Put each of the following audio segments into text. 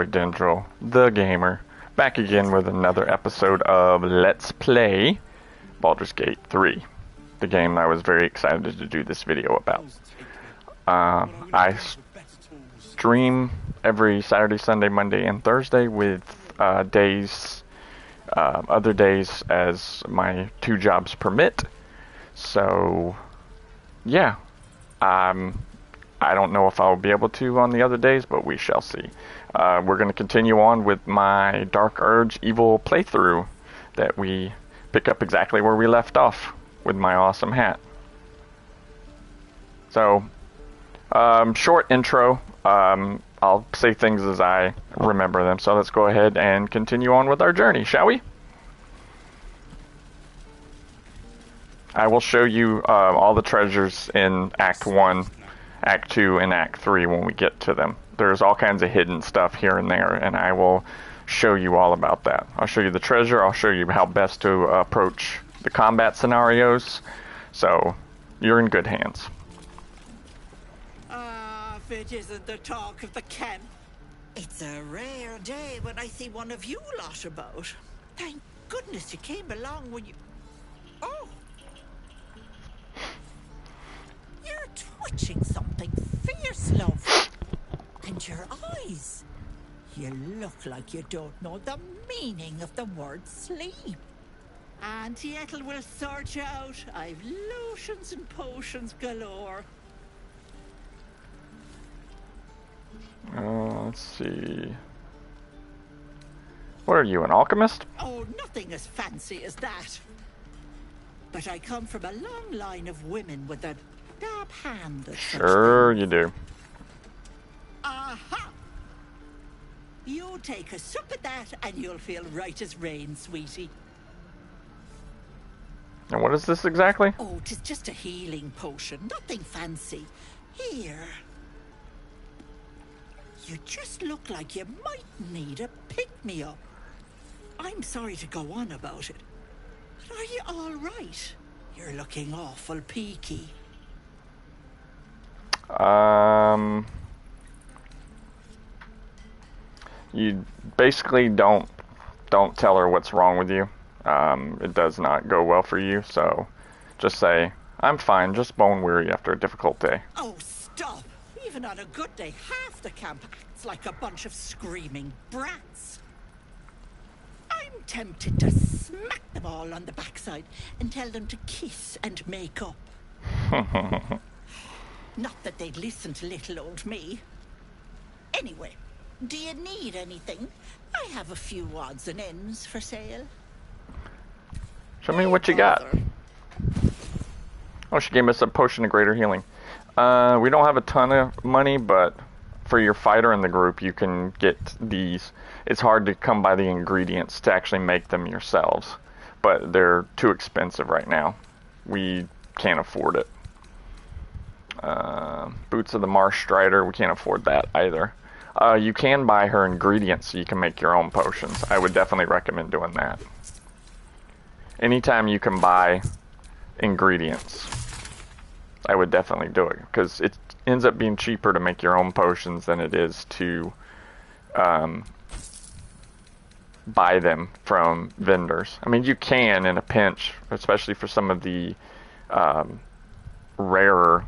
boy Dendril, the gamer, back again with another episode of Let's Play Baldur's Gate 3, the game I was very excited to do this video about. I stream every Saturday, Sunday, Monday, and Thursday with other days as my 2 jobs permit. So, yeah, I don't know if I'll be able to on the other days, but we shall see. We're going to continue on with my Dark Urge Evil playthrough that we pick up exactly where we left off with my awesome hat. So, short intro. I'll say things as I remember them. So let's go ahead and continue on with our journey, shall we? I will show you all the treasures in Act 1, Act 2, and Act 3 when we get to them. There's all kinds of hidden stuff here and there, and I will show you all about that. I'll show you the treasure, I'll show you how best to approach the combat scenarios, so you're in good hands. If it isn't the talk of the camp. It's a rare day when I see one of you lot about. Thank goodness you came along when you... Oh! You're twitching something fierce, love. And your eyes. You look like you don't know the meaning of the word sleep. Auntie Ethel will sort you out. I've lotions and potions galore. Let's see. What are you, an alchemist? Oh, nothing as fancy as that. But I come from a long line of women with a dab hand at Sure you do. Aha! You take a sup at that and you'll feel right as rain, sweetie. And what is this exactly? Oh, 'tis just a healing potion, nothing fancy. Here. You just look like you might need a pick-me-up. I'm sorry to go on about it, but are you all right? You're looking awful peaky. You basically don't tell her what's wrong with you. It does not go well for you, so just say, I'm fine, just bone weary after a difficult day. Oh, stop! Even on a good day, half the camp acts like a bunch of screaming brats. I'm tempted to smack them all on the backside and tell them to kiss and make up. Not that they'd listen to little old me. Anyway, do you need anything? I have a few odds and ends for sale. Show me what you got. Oh, she gave us a potion of greater healing. We don't have a ton of money, but for your fighter in the group, you can get these. It's hard to come by the ingredients to actually make them yourselves, but they're too expensive right now. We can't afford it. Boots of the Marsh Strider, we can't afford that either. You can buy her ingredients so you can make your own potions. I would definitely recommend doing that. Anytime you can buy ingredients, I would definitely do it, because it ends up being cheaper to make your own potions than it is to buy them from vendors. I mean, you can in a pinch, especially for some of the rarer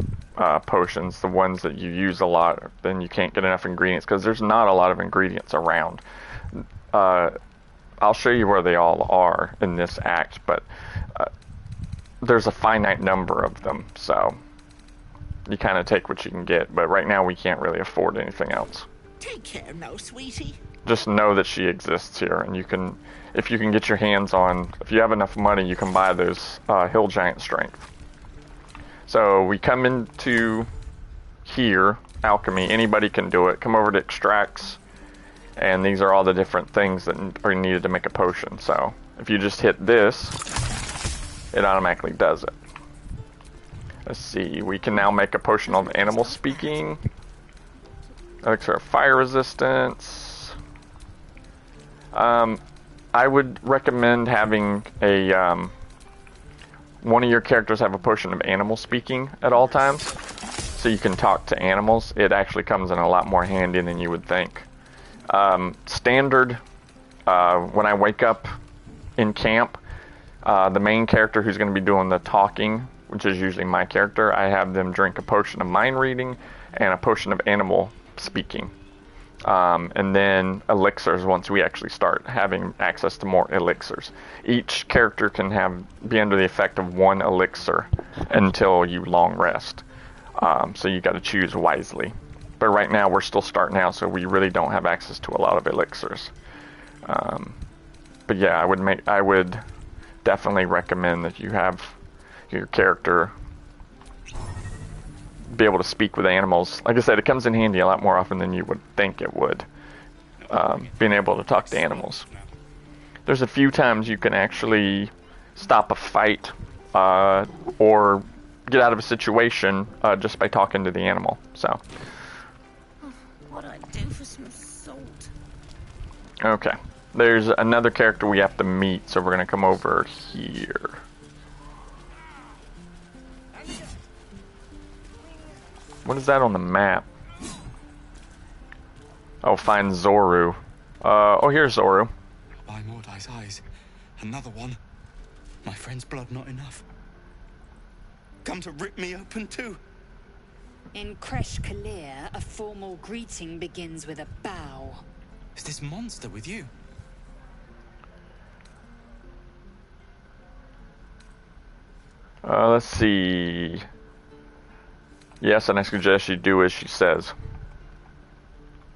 potions, the ones that you use a lot, then you can't get enough ingredients, because there's not a lot of ingredients around. I'll show you where they all are in this act, but there's a finite number of them, so you kind of take what you can get, but right now we can't really afford anything else. Take care now, sweetie. Just know that she exists here, and you can, if you can get your hands on, if you have enough money, you can buy those Hill Giant Strength. So we come into here, alchemy, anybody can do it. Come over to extracts, and these are all the different things that are needed to make a potion. So if you just hit this, it automatically does it. Let's see, we can now make a potion of animal speaking. Elixir of fire resistance. I would recommend having a one of your characters have a potion of animal speaking at all times, so you can talk to animals. It actually comes in a lot more handy than you would think. Standard, when I wake up in camp, the main character who's going to be doing the talking, which is usually my character, I have them drink a potion of mind reading and a potion of animal speaking. And then elixirs once we actually start having access to more elixirs. Each character can be under the effect of one elixir until you long rest. So you got to choose wisely. But right now we're still starting out, so we really don't have access to a lot of elixirs. But yeah, I would definitely recommend that you have your character be able to speak with animals. Like I said, it comes in handy a lot more often than you would think it would. Being able to talk to animals. There's a few times you can actually stop a fight or get out of a situation just by talking to the animal. So. What'd I do for some salt? Okay. There's another character we have to meet, so we're gonna come over here. What is that on the map? Oh, find Zoru. Oh, here's Zoru. By Mordai's eyes, another one. My friend's blood not enough. Come to rip me open too. In Kresh Kalir, a formal greeting begins with a bow. Is this monster with you? Let's see. Yes, and I suggest you do as she says.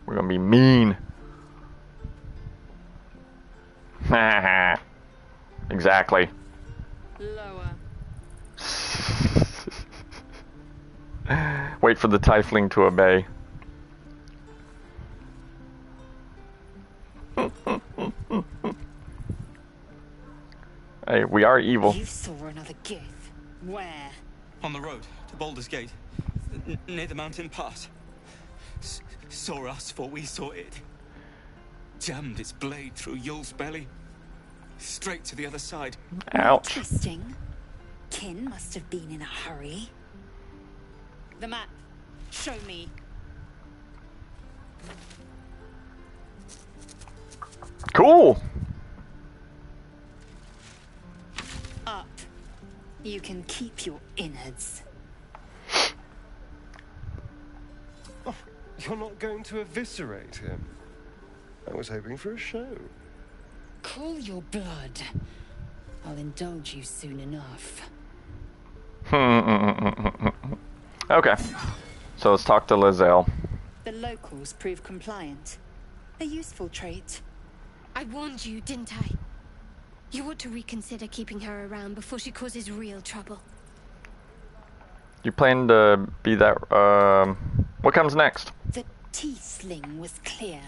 We're gonna be mean. Exactly. Lower. Wait for the tiefling to obey. Hey, we are evil. You saw another gift. Where? On the road to Baldur's Gate, near the mountain pass. Saw us for we saw it. Jammed its blade through Yul's belly, straight to the other side. Ouch. Interesting. Kin must have been in a hurry. The map. Show me. Cool. Up. You can keep your innards. Oh, you're not going to eviscerate him? I was hoping for a show. Cool your blood. I'll indulge you soon enough. Okay. So let's talk to Lizelle. The locals prove compliant. A useful trait. I warned you, didn't I? You ought to reconsider keeping her around before she causes real trouble. You plan to be that, what comes next? The Tiefling was clear.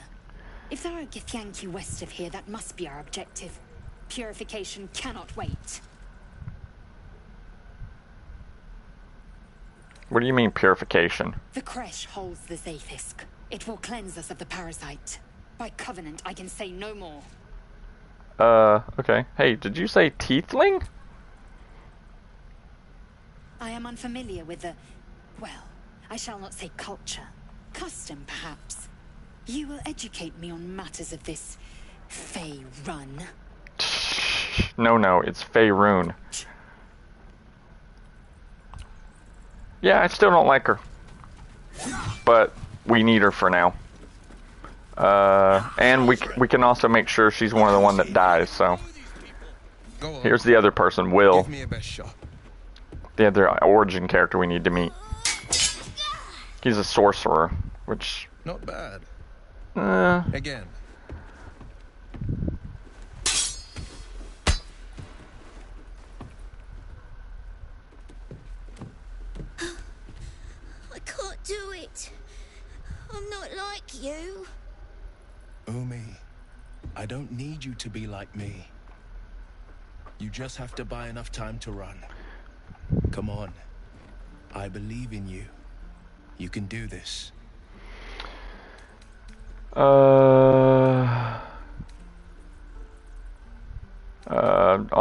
If there are Githyanki west of here, that must be our objective. Purification cannot wait. What do you mean, purification? The Kresh holds the Zaithisk. It will cleanse us of the parasite. By covenant, I can say no more. Okay. Hey, did you say tiefling? I am unfamiliar with the... well, I shall not say culture. Custom, perhaps. You will educate me on matters of this... Fey run. No, it's Faerun. Yeah, I still don't like her. But we need her for now. And we can also make sure she's one of the one that dies, so. Here's the other person, Will. Give me a best shot. The other origin character we need to meet. He's a sorcerer, which... Not bad. Again. I can't do it. I'm not like you. Umi, I don't need you to be like me. You just have to buy enough time to run. Come on. I believe in you. You can do this. I'll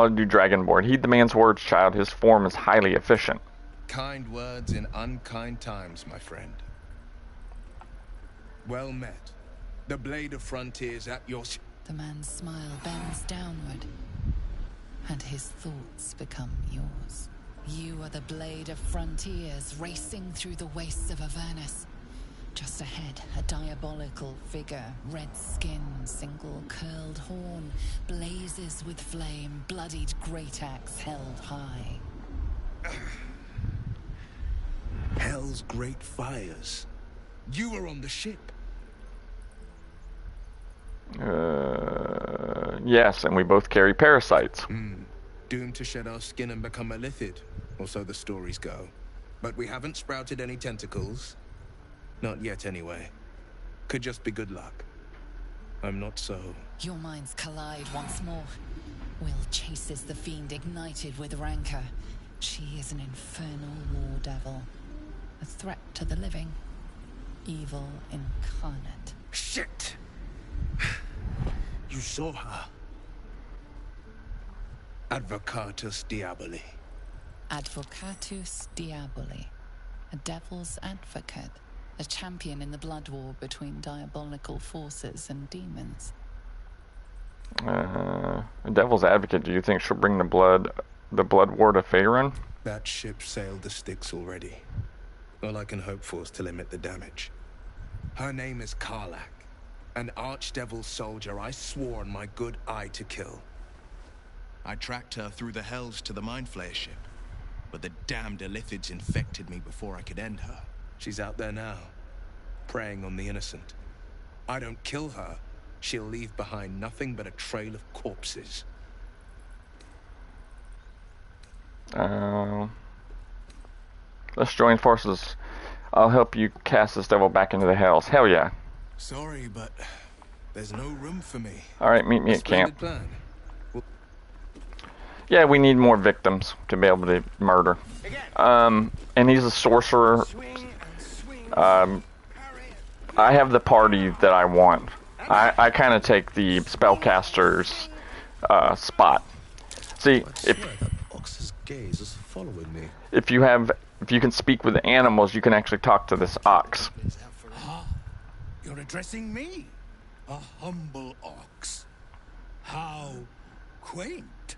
do Dragonborn. Heed the man's words, child. His form is highly efficient. Kind words in unkind times, my friend. Well met. The blade of frontiers at your... The man's smile bends downward, and his thoughts become yours. You are the blade of frontiers racing through the wastes of Avernus. Just ahead, a diabolical figure, red skin, single curled horn, blazes with flame, bloodied great axe held high. Hell's great fires. You were on the ship. Yes, and we both carry parasites. Doomed to shed our skin and become a lithid, or so the stories go. But we haven't sprouted any tentacles. Not yet, anyway. Could just be good luck. I'm not so... Your minds collide once more. Will chases the fiend ignited with rancor. She is an infernal war devil. A threat to the living. Evil incarnate. Shit! You saw her. Advocatus Diaboli. Advocatus Diaboli. A devil's advocate. A champion in the blood war between diabolical forces and demons. A devil's advocate, do you think she'll bring the blood war to Faerun? That ship sailed the Styx already. All I can hope for is to limit the damage. Her name is Karlach, an archdevil soldier I swore on my good eye to kill. I tracked her through the hells to the Mind Flayer ship, but the damned Illithids infected me before I could end her. She's out there now, preying on the innocent. I don't kill her, she'll leave behind nothing but a trail of corpses. Let's join forces. I'll help you cast this devil back into the hells. Hell yeah. Sorry, but there's no room for me. Alright, meet me at camp. Plan. Yeah, we need more victims to be able to murder. And he's a sorcerer. I have the party that I want. I kind of take the spellcaster's spot. See, if you can speak with the animals, you can actually talk to this ox. You're addressing me, a humble ox. How quaint.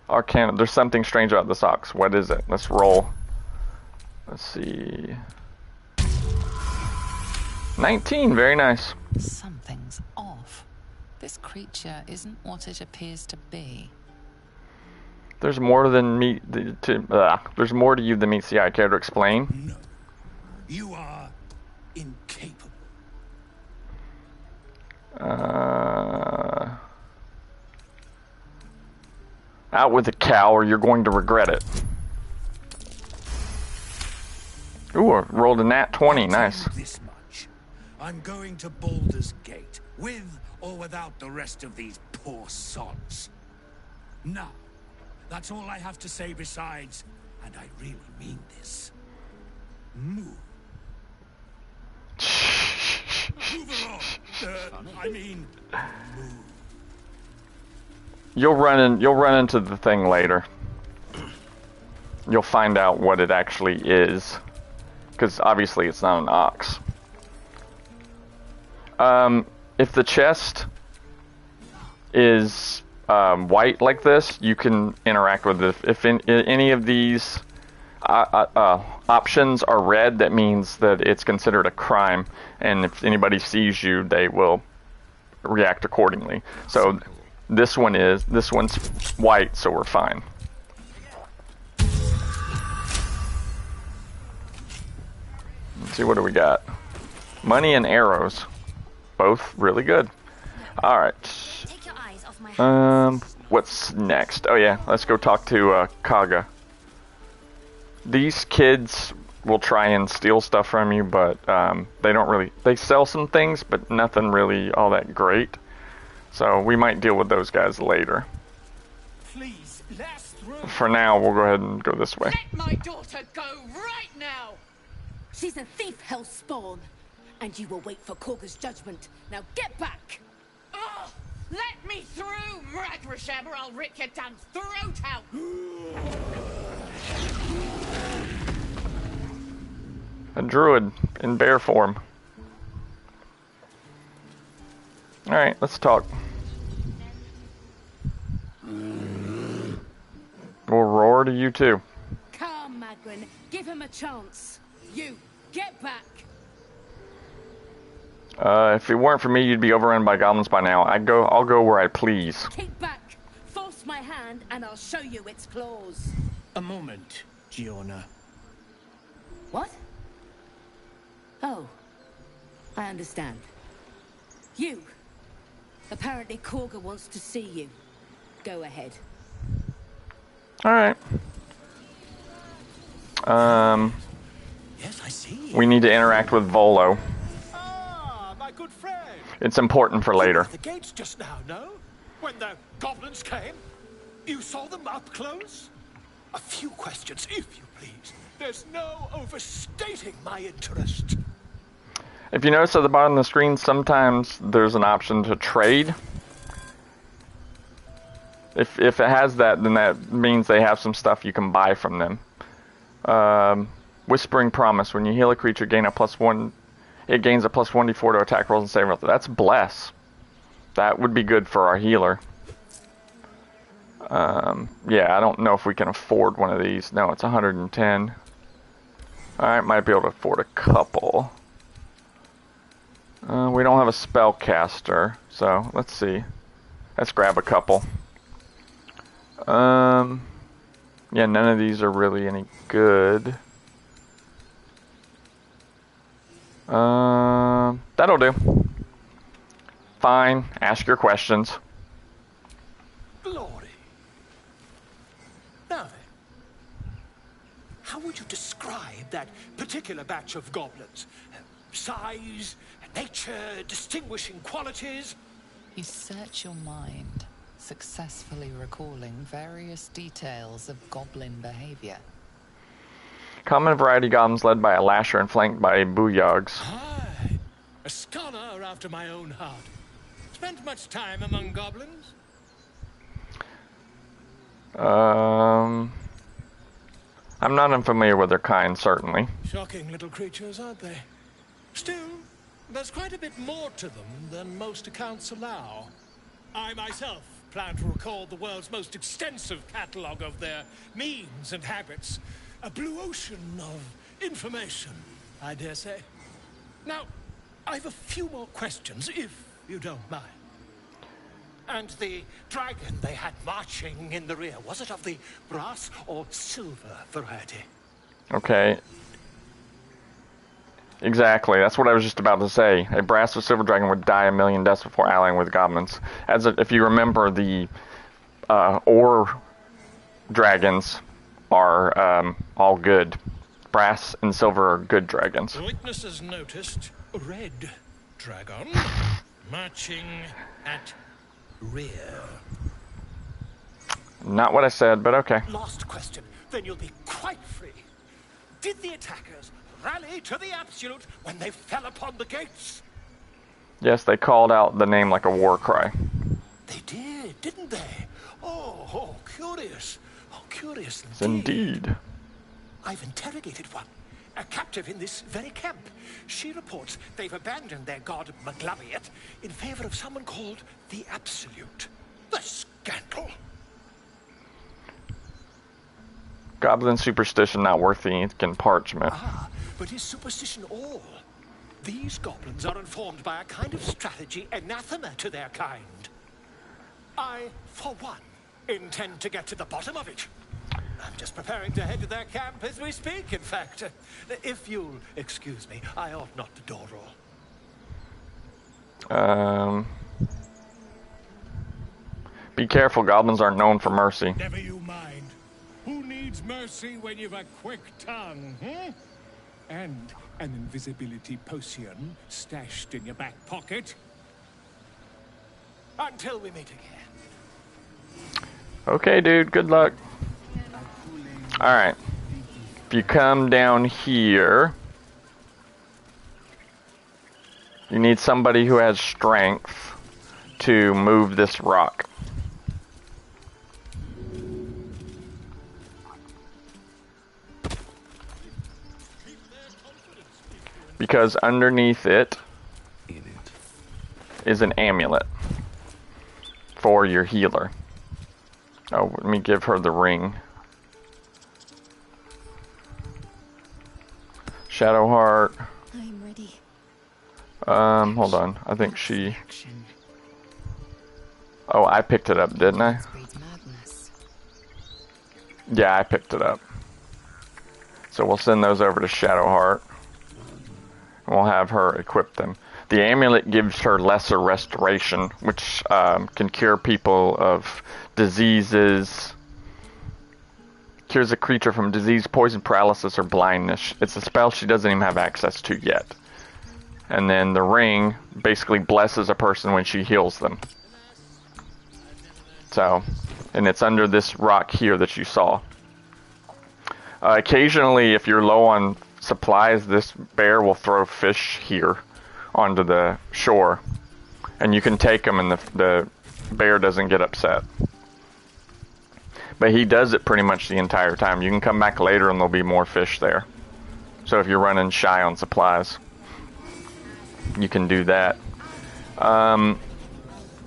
Arcana. There's something strange about this ox. What is it? Let's roll. Let's see. 19. Very nice. Something's off. This creature isn't what it appears to be. There's more than there's more to you than meets the eye. Care to explain? No. You are incapable. Out with the cow or you're going to regret it. Ooh, I rolled a nat 20. Nice. This much. I'm going to Baldur's Gate, with or without the rest of these poor sods. Now, that's all I have to say besides, and I really mean this. Move. Move along. I mean, move. You'll run into the thing later. You'll find out what it actually is. Because obviously it's not an ox. If the chest is white like this, you can interact with it. If any of these options are red, that means that it's considered a crime. And if anybody sees you, they will react accordingly. So this one's white, so we're fine. Let's see, what do we got? Money and arrows. Both really good. Alright. What's next? Oh yeah, let's go talk to Kaga. These kids will try and steal stuff from you, but they don't really... They sell some things, but nothing really all that great. So we might deal with those guys later. Please, last through. For now, we'll go ahead and go this way. Let my daughter go right now! She's a thief, hellspawn. And you will wait for Korga's judgment. Now get back! Oh, let me through, Mragrasham, or I'll rip your damn throat out! A druid in bear form. Alright, let's talk. We'll roar to you too. Come, Magrin, give him a chance. You, get back. If it weren't for me, you'd be overrun by goblins by now. I'll go where I please. Keep back. Force my hand and I'll show you its claws. A moment, Giona. What? Oh, I understand. You. Apparently Korga wants to see you. Go ahead. Alright. Yes, I see. We need to interact with Volo. Ah, my good friend. It's important for later. You were at the gates just now, no? When the goblins came? You saw them up close? A few questions, if you please. There's no overstating my interest. If you notice at the bottom of the screen, sometimes there's an option to trade. If it has that, then that means they have some stuff you can buy from them. Whispering Promise. When you heal a creature, it gains a +1 d4 to attack rolls and save rolls. That's Bless. That would be good for our healer. Yeah, I don't know if we can afford one of these. No, it's 110. Alright, might be able to afford a couple. We don't have a spellcaster, so let's see. Let's grab a couple. Yeah, none of these are really any good. That'll do. Fine, ask your questions. Glory. Now then, how would you describe that particular batch of goblins? Size, nature, distinguishing qualities? You search your mind, successfully recalling various details of goblin behavior. Common variety goblins led by a lasher and flanked by booyogs. Aye, a scholar after my own heart. Spent much time among goblins? I'm not unfamiliar with their kind, certainly. Shocking little creatures, aren't they? Still, there's quite a bit more to them than most accounts allow. I myself plan to record the world's most extensive catalogue of their means and habits. A blue ocean of information, I dare say. Now, I've a few more questions, if you don't mind. And the dragon they had marching in the rear, was it of the brass or silver variety? Okay. Exactly, that's what I was just about to say. A brass or silver dragon would die a million deaths before allying with goblins. If you remember, the ore dragons are all good. Brass and silver are good dragons. The witnesses noticed a red dragon marching at rear. Not what I said, but okay. Last question, then you'll be quite free. Did the attackers rally to the absolute when they fell upon the gates? Yes, they called out the name like a war cry. They did, didn't they? Oh, curious. Oh, curious Indeed. I've interrogated one, a captive in this very camp. She reports they've abandoned their god Maglaviet in favor of someone called the Absolute. The scandal! Goblin superstition not worth the ink and parchment. Ah, but is superstition all? These goblins are informed by a kind of strategy anathema to their kind. I, for one, intend to get to the bottom of it. I'm just preparing to head to their camp as we speak, in fact. If you'll excuse me, I ought not to dawdle. Be careful, goblins aren't known for mercy. Never you mind. Who needs mercy when you've a quick tongue, hmm? And an invisibility potion stashed in your back pocket? Until we meet again. Okay, dude, good luck. Alright. If you come down here, you need somebody who has strength to move this rock. because underneath it is an amulet for your healer. Oh, let me give her the ring. Shadowheart. I'm ready. Hold on. I think she... Oh, I picked it up, didn't I? Yeah, I picked it up. So we'll send those over to Shadowheart. And we'll have her equip them. The amulet gives her lesser restoration, which can cure people of diseases. Cures a creature from disease, poison, paralysis, or blindness. It's a spell she doesn't even have access to yet. And then the ring basically blesses a person when she heals them. So, and it's under this rock here that you saw. Occasionally, if you're low on supplies, this bear will throw fish here onto the shore. And you can take them and the bear doesn't get upset. But he does it pretty much the entire time. You can come back later and there'll be more fish there. So if you're running shy on supplies, you can do that.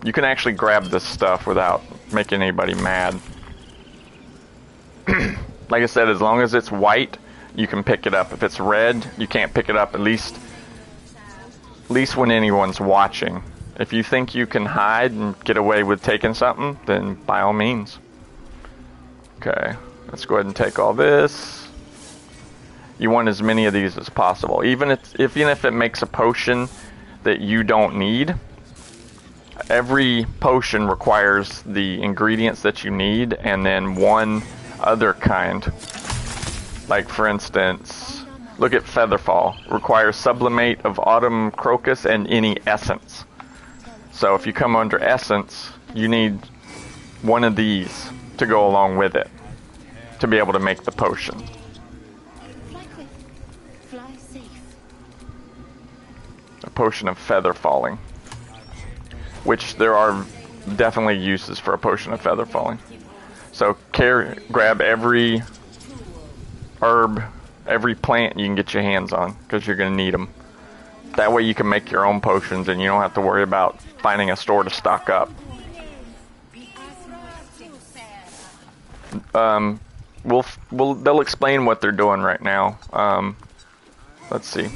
You can actually grab this stuff without making anybody mad. Like I said, as long as it's white, you can pick it up. If it's red, you can't pick it up, at least when anyone's watching. If you think you can hide and get away with taking something, then by all means. Okay, let's go ahead and take all this. You want as many of these as possible. Even if it makes a potion that you don't need, every potion requires the ingredients that you need and then one other kind. Like for instance, look at Featherfall. Requires sublimate of autumn crocus and any essence. So if you come under essence, you need one of these to go along with it to be able to make the potion. Fly quick. Fly safe. A potion of feather falling. Which there are definitely uses for a potion of feather falling. So grab every herb, every plant you can get your hands on, because you're going to need them. That way you can make your own potions and you don't have to worry about finding a store to stock up. They'll explain what they're doing right now. Let's see.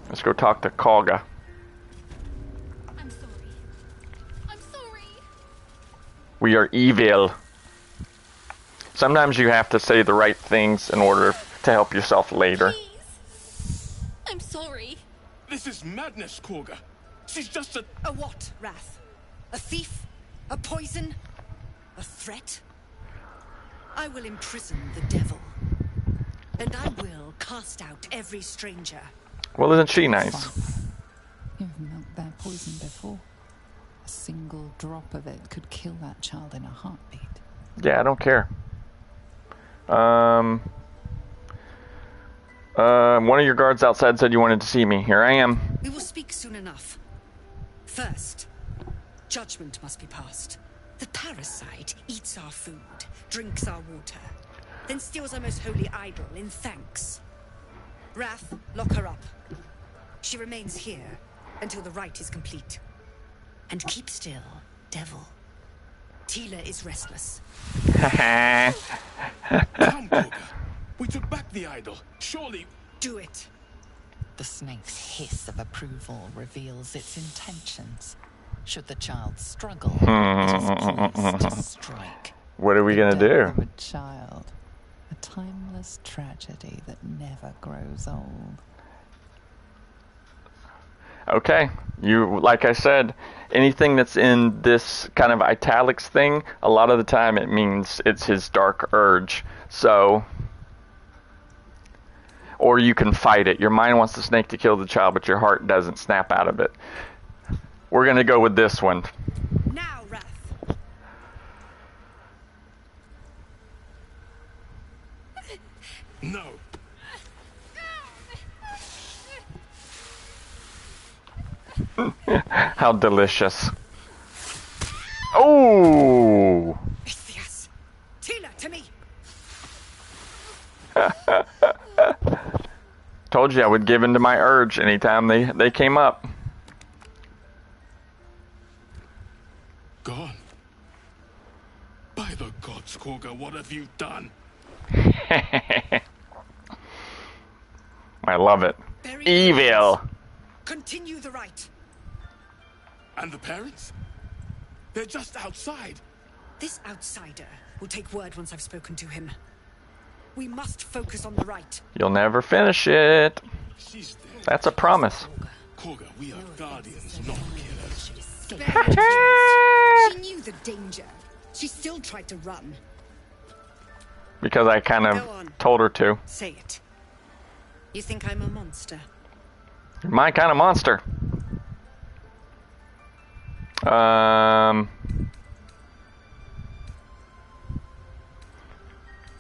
Let's go talk to Kalga. I'm sorry. I'm sorry. We are evil. Sometimes you have to say the right things in order to help yourself later. Please. I'm sorry. This is madness, Korga. She's just a... A what, Wrath? A thief? A poison? A threat? I will imprison the devil. And I will cast out every stranger. Well, isn't she nice? You've milked their poison before. A single drop of it could kill that child in a heartbeat. Yeah, I don't care. One of your guards outside said you wanted to see me. Here I am. We will speak soon enough. First, judgment must be passed. The parasite eats our food, drinks our water, then steals our most holy idol in thanks. Wrath, lock her up. She remains here until the rite is complete. And keep still, devil. Tila is restless. Come, Korga. We took back the idol. Surely... Do it. The snake's hiss of approval reveals its intentions. Should the child struggle, it is poised to strike. What are we gonna do? Of a child, a timeless tragedy that never grows old. Okay, like I said, anything that's in this kind of italics thing, a lot of the time it means it's his dark urge. So, or you can fight it. Your mind wants the snake to kill the child, but your heart doesn't snap out of it. We're gonna go with this one. Now, Wrath. No. How delicious. Oh! Yes. Tila, to me. Told you I would give in to my urge anytime they came up. Gone. By the gods, Korga, what have you done? I love it. Bury Evil. Continue the rite. And the parents? They're just outside. This outsider will take word once I've spoken to him. We must focus on the rite. You'll never finish it. She's dead. That's a promise. Korga, we are guardians, not killers. She knew the danger. She still tried to run. Because I kind Go of on. told her to. Say it. You think I'm a monster? You're my kind of monster.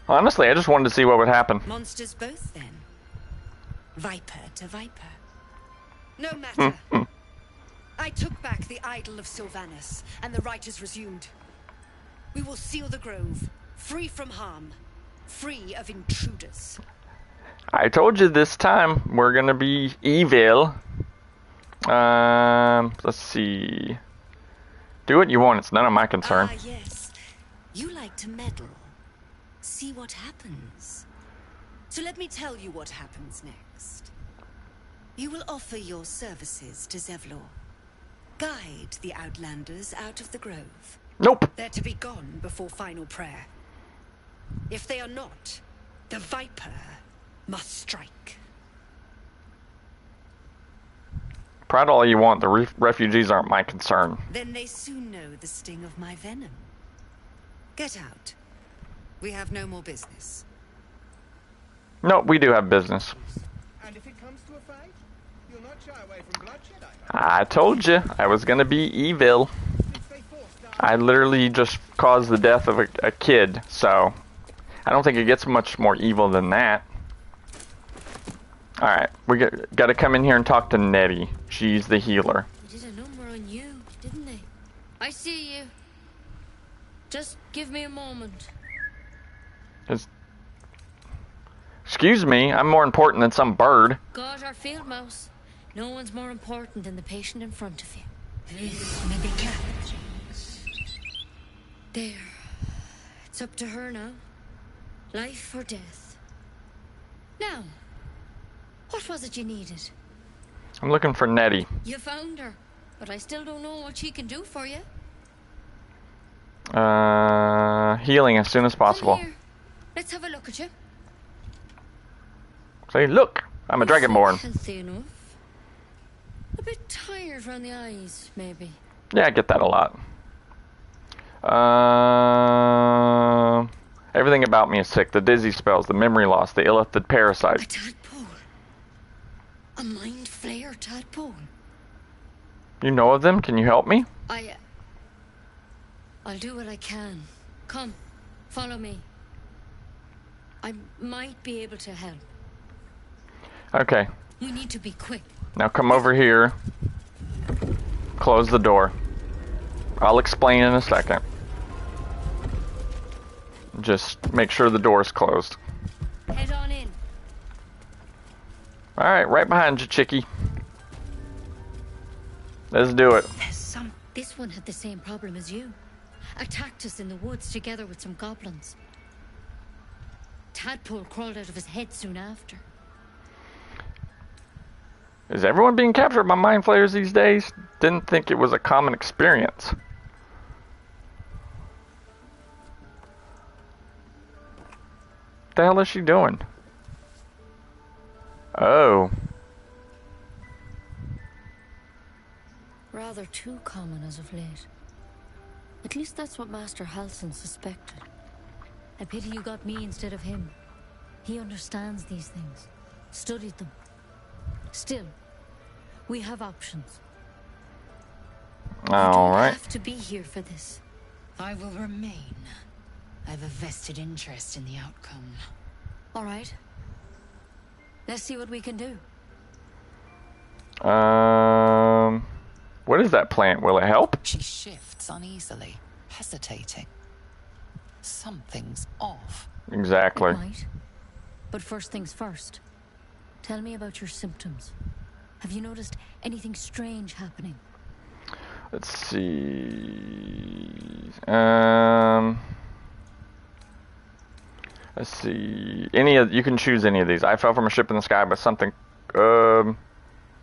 Honestly, I just wanted to see what would happen. Monsters both, then. Viper to viper. No matter. I took back the idol of Sylvanus, and the rite is resumed. We will seal the grove, free from harm, free of intruders. I told you this time we're gonna be evil. Let's see. Do what you want. It's none of my concern. Ah, yes. You like to meddle. See what happens. So let me tell you what happens next. You will offer your services to Zevlor. Guide the Outlanders out of the grove. Nope. They're to be gone before final prayer. If they are not, the Viper must strike. Pride all you want. The refugees aren't my concern. Then they soon know the sting of my venom. Get out. We have no more business. No, we do have business. And if it comes to a fight, you'll not shy away from bloodshed, I told you I was gonna be evil. I literally just caused the death of a kid, so I don't think it gets much more evil than that. Alright, we got to come in here and talk to Nettie. She's the healer. They did a number on you, didn't they? I see you. Just give me a moment. Excuse me, I'm more important than some bird. God, our field mouse. No one's more important than the patient in front of you. This may be kept. There. It's up to her now. Life or death. Now, what was it you needed? I'm looking for Nettie. You found her, but I still don't know what she can do for you. Healing as soon as possible. Come here. Let's have a look at you. Say, look, I'm a dragonborn. Healthy enough. A bit tired around the eyes, maybe. Yeah, I get that a lot. Everything about me is sick. The dizzy spells, the memory loss, the illithid parasite. A tadpole. A mind flayer tadpole. You know of them? Can you help me? I'll do what I can. Come, follow me. I might be able to help. Okay. We need to be quick. Now come over here. Close the door. I'll explain in a second. Just make sure the door is closed. Head on in. Alright, right behind you, chickie. Let's do it. This one had the same problem as you. Attacked us in the woods together with some goblins. Tadpole crawled out of his head soon after. Is everyone being captured by mind flayers these days? Didn't think it was a common experience. What the hell is she doing? Oh. Rather too common as of late. At least that's what Master Halsin suspected. I pity you got me instead of him. He understands these things. Studied them. Still, we have options. All right. You don't have to be here for this. I will remain. I have a vested interest in the outcome. All right. Let's see what we can do. What is that plant? Will it help? She shifts uneasily, hesitating. Something's off. Exactly. It might. But first things first. Tell me about your symptoms. Have you noticed anything strange happening? Let's see. Let's see. You can choose any of these. I fell from a ship in the sky, but something. Oh,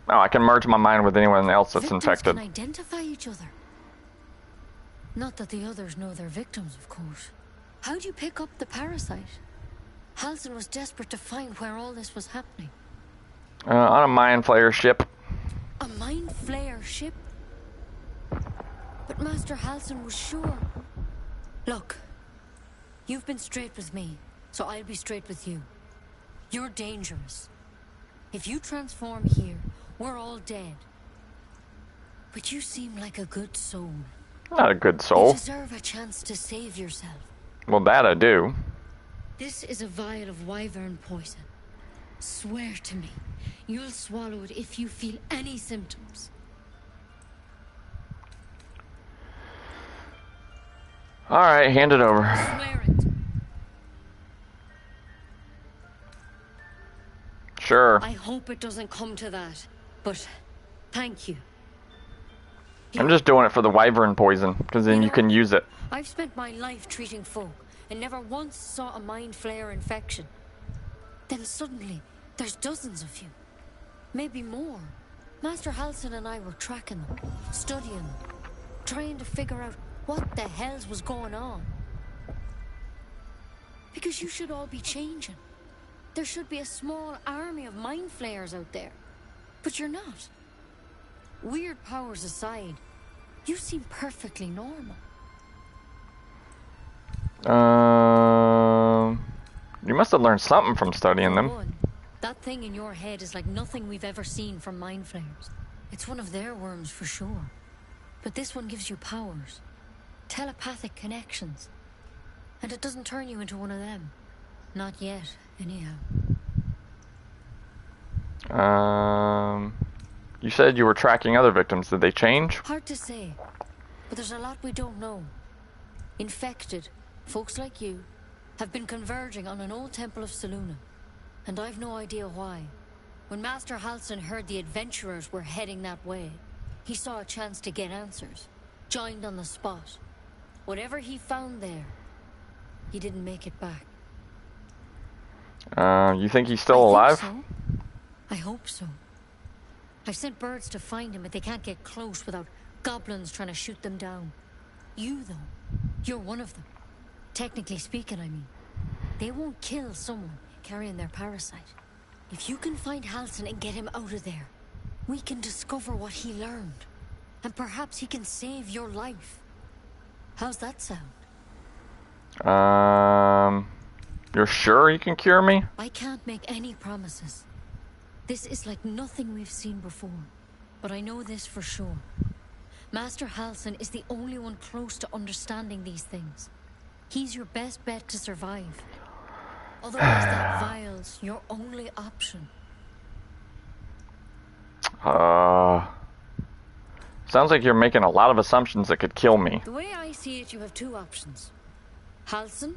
I can merge my mind with anyone else that's Victims infected. can identify each other. Not that the others know they're victims, of course. How'd you pick up the parasite? Halsin was desperate to find where all this was happening. On a mind flayer ship. A mind flayer ship? But Master Halsin was sure. Look, you've been straight with me, so I'll be straight with you. You're dangerous. If you transform here, we're all dead. But you seem like a good soul. Not a good soul. You deserve a chance to save yourself. Well, that I do. This is a vial of wyvern poison. Swear to me, you'll swallow it if you feel any symptoms. Alright, hand it over. Swear it. Sure. I hope it doesn't come to that, but thank you. I'm just doing it for the wyvern poison, because then you can use it. I've spent my life treating folk, and never once saw a mind flayer infection. Then suddenly, there's dozens of you. Maybe more. Master Halsin and I were tracking them, studying them, trying to figure out what the hells was going on. Because you should all be changing. There should be a small army of mind flayers out there. But you're not. Weird powers aside, you seem perfectly normal. You must have learned something from studying them. That thing in your head is like nothing we've ever seen from mind flayers. It's one of their worms for sure. But this one gives you powers. Telepathic connections. And it doesn't turn you into one of them. Not yet, anyhow. You said you were tracking other victims. Did they change? Hard to say. But there's a lot we don't know. Infected, folks like you, have been converging on an old temple of Selûne. And I've no idea why. When Master Halsin heard the adventurers were heading that way, he saw a chance to get answers. Joined on the spot. Whatever he found there, he didn't make it back. You think he's still alive? So. I hope so. I've sent birds to find him, but they can't get close without goblins trying to shoot them down. You, though, you're one of them. Technically speaking, I mean. They won't kill someone carrying their parasite. If you can find Halsin and get him out of there, we can discover what he learned. And perhaps he can save your life. How's that sound? You're sure you can cure me? I can't make any promises. This is like nothing we've seen before. But I know this for sure. Master Halsin is the only one close to understanding these things. He's your best bet to survive. Otherwise, that vial's your only option. Sounds like you're making a lot of assumptions that could kill me. The way I see it, you have two options. Halsin,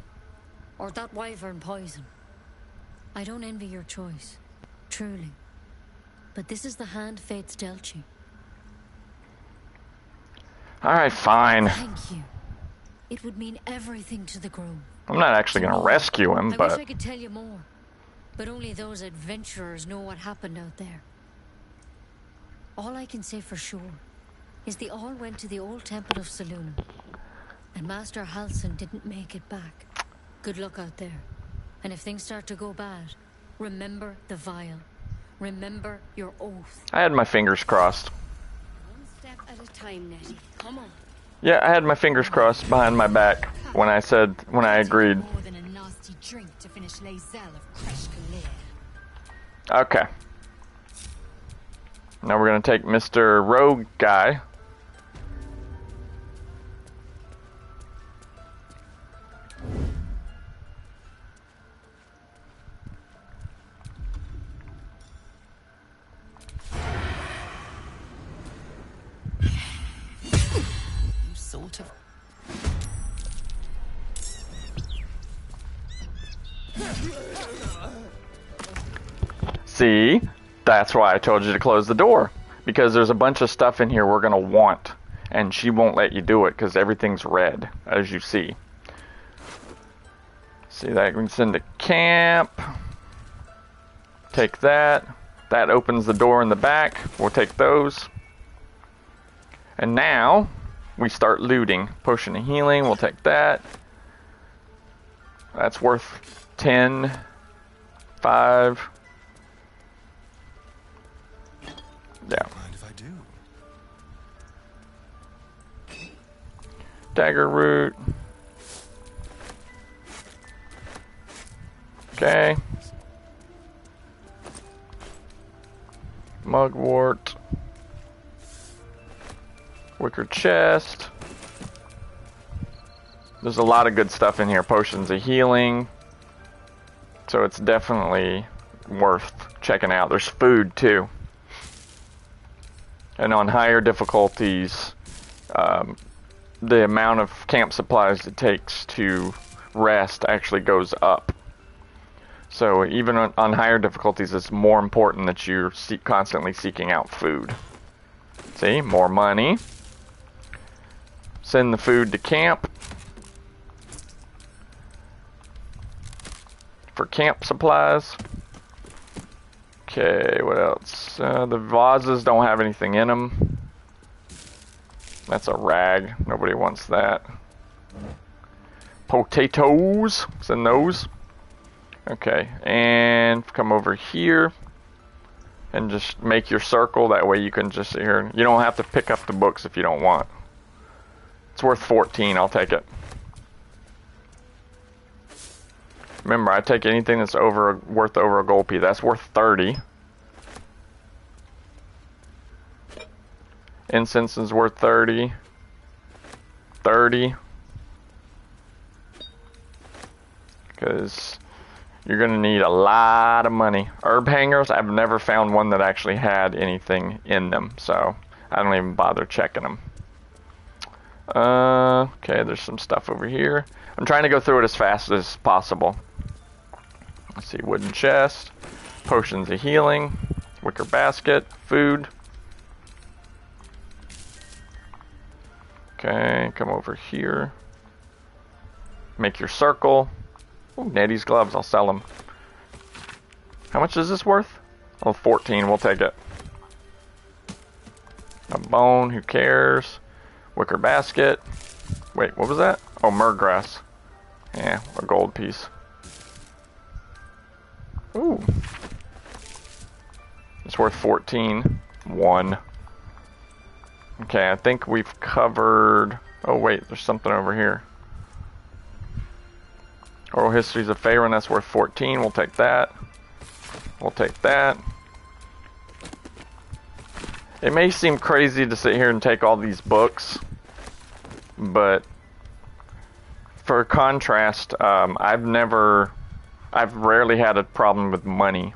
or that wyvern poison. I don't envy your choice. Truly. But this is the hand fate's dealt you. Alright, fine. Thank you. It would mean everything to the Grove. I'm not actually gonna rescue him, I but... wish I could tell you more. But only those adventurers know what happened out there. All I can say for sure is they all went to the old temple of Selûne. And Master Halsin didn't make it back. Good luck out there. And if things start to go bad, remember the vial. Remember your oath. I had my fingers crossed. One step at a time, Nettie. Come on. Yeah, I had my fingers crossed behind my back when I agreed. More than a nasty drink to finish Lae'zel of Creche Calir. Okay. Now we're gonna take Mr. Rogue guy. Sort of. See? That's why I told you to close the door. Because there's a bunch of stuff in here we're going to want. And she won't let you do it because everything's red, as you see. See that? We can send to camp. Take that. That opens the door in the back. We'll take those. And now, we start looting. Potion of healing, we'll take that. That's worth 10. 5. Yeah. Mind if I do? Dagger root. Okay. Mugwort. Wicker chest. There's a lot of good stuff in here. Potions of healing. So it's definitely worth checking out. There's food too. And on higher difficulties, the amount of camp supplies it takes to rest actually goes up. So even on higher difficulties, it's more important that you're constantly seeking out food. See, more money. Send the food to camp. For camp supplies. Okay, what else? The vases don't have anything in them. That's a rag. Nobody wants that. Potatoes. Send those. Okay, and come over here and just make your circle. That way you can just sit here. You don't have to pick up the books if you don't want. It's worth 14. I'll take it. Remember, I take anything that's worth over a gold piece. That's worth 30. Incense is worth 30. 30. Because you're going to need a lot of money. Herb hangers, I've never found one that actually had anything in them. So, I don't even bother checking them. Okay, there's some stuff over here. I'm trying to go through it as fast as possible. Let's see, wooden chest, potions of healing, wicker basket, food. Okay, come over here. Make your circle. Ooh, Nettie's gloves, I'll sell them. How much is this worth? Oh, 14, we'll take it. A bone, who cares? Wicker basket. Wait, what was that? Oh, myrgrass. Yeah, a gold piece. Ooh. It's worth 14. 1. Okay, I think we've covered... Oh wait, there's something over here. Oral Histories of Faerun, that's worth 14. We'll take that. We'll take that. It may seem crazy to sit here and take all these books, but for contrast, I've rarely had a problem with money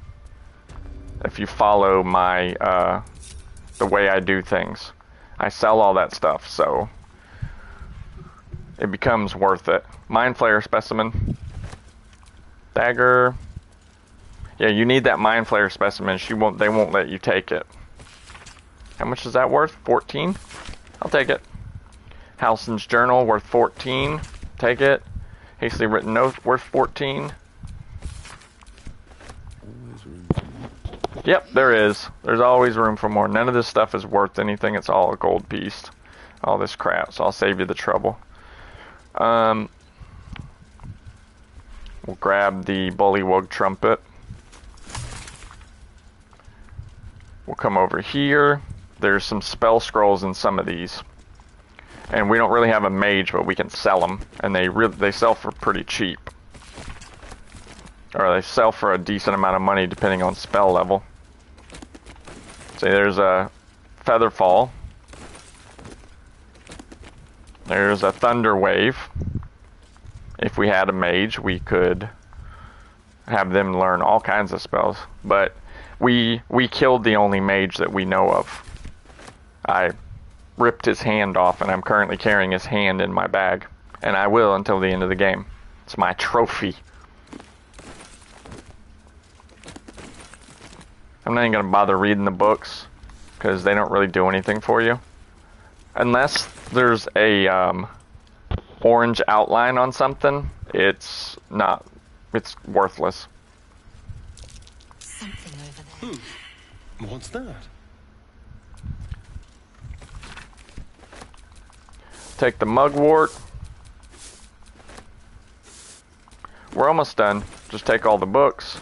if you follow my the way I do things. I sell all that stuff, so it becomes worth it. Mind Flayer specimen. Dagger. Yeah, you need that Mind Flayer specimen. They won't let you take it. How much is that worth? 14? I'll take it. Halsin's Journal worth 14. Take it. Hastily Written Note worth 14. Yep, there is. There's always room for more. None of this stuff is worth anything. It's all a gold piece. All this crap, so I'll save you the trouble. We'll grab the Bullywug Trumpet. We'll come over here. There's some spell scrolls in some of these. And we don't really have a mage, but we can sell them. And they sell for pretty cheap. Or they sell for a decent amount of money depending on spell level. See, there's a Featherfall. There's a Thunder Wave. If we had a mage, we could have them learn all kinds of spells. But we killed the only mage that we know of. I ripped his hand off, and I'm currently carrying his hand in my bag. And I will until the end of the game. It's my trophy. I'm not even gonna bother reading the books because they don't really do anything for you. Unless there's a orange outline on something, it's worthless. Something over there. What's that? Take the mugwort. We're almost done. Just take all the books.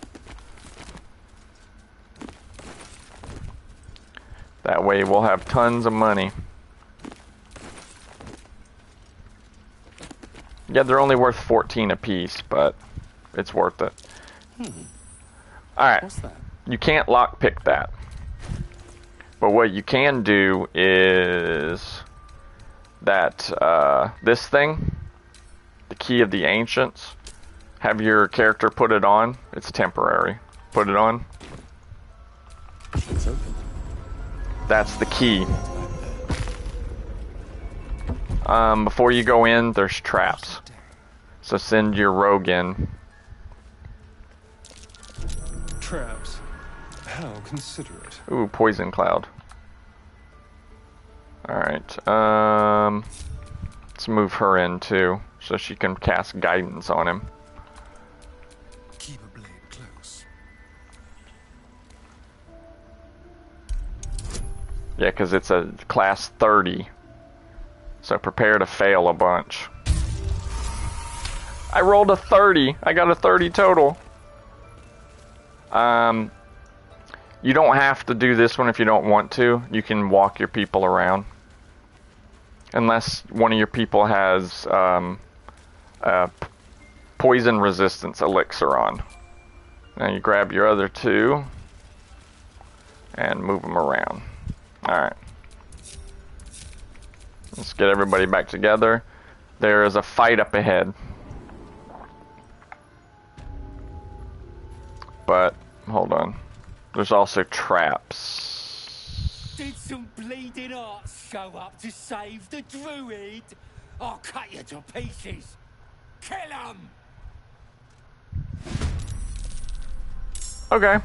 That way we'll have tons of money. Yeah, they're only worth 14 apiece, but it's worth it. Alright. What's that? You can't lockpick that. But what you can do is that this thing, the Key of the Ancients, have your character put it on. It's temporary. Put it on. It's open. That's the key. Before you go in, there's traps. So send your rogue in. Traps. How considerate. Ooh, poison cloud. Alright, let's move her in too, so she can cast guidance on him. Keep a blade close. Yeah, because it's a class 30. So prepare to fail a bunch. I rolled a 30. I got a 30 total. You don't have to do this one if you don't want to. You can walk your people around. Unless one of your people has poison resistance elixir on. Now you grab your other two and move them around. Alright. Let's get everybody back together. There is a fight up ahead. But, hold on. There's also traps. Did some bleeding arts show up to save the druid? I'll cut you to pieces. Kill him! Okay.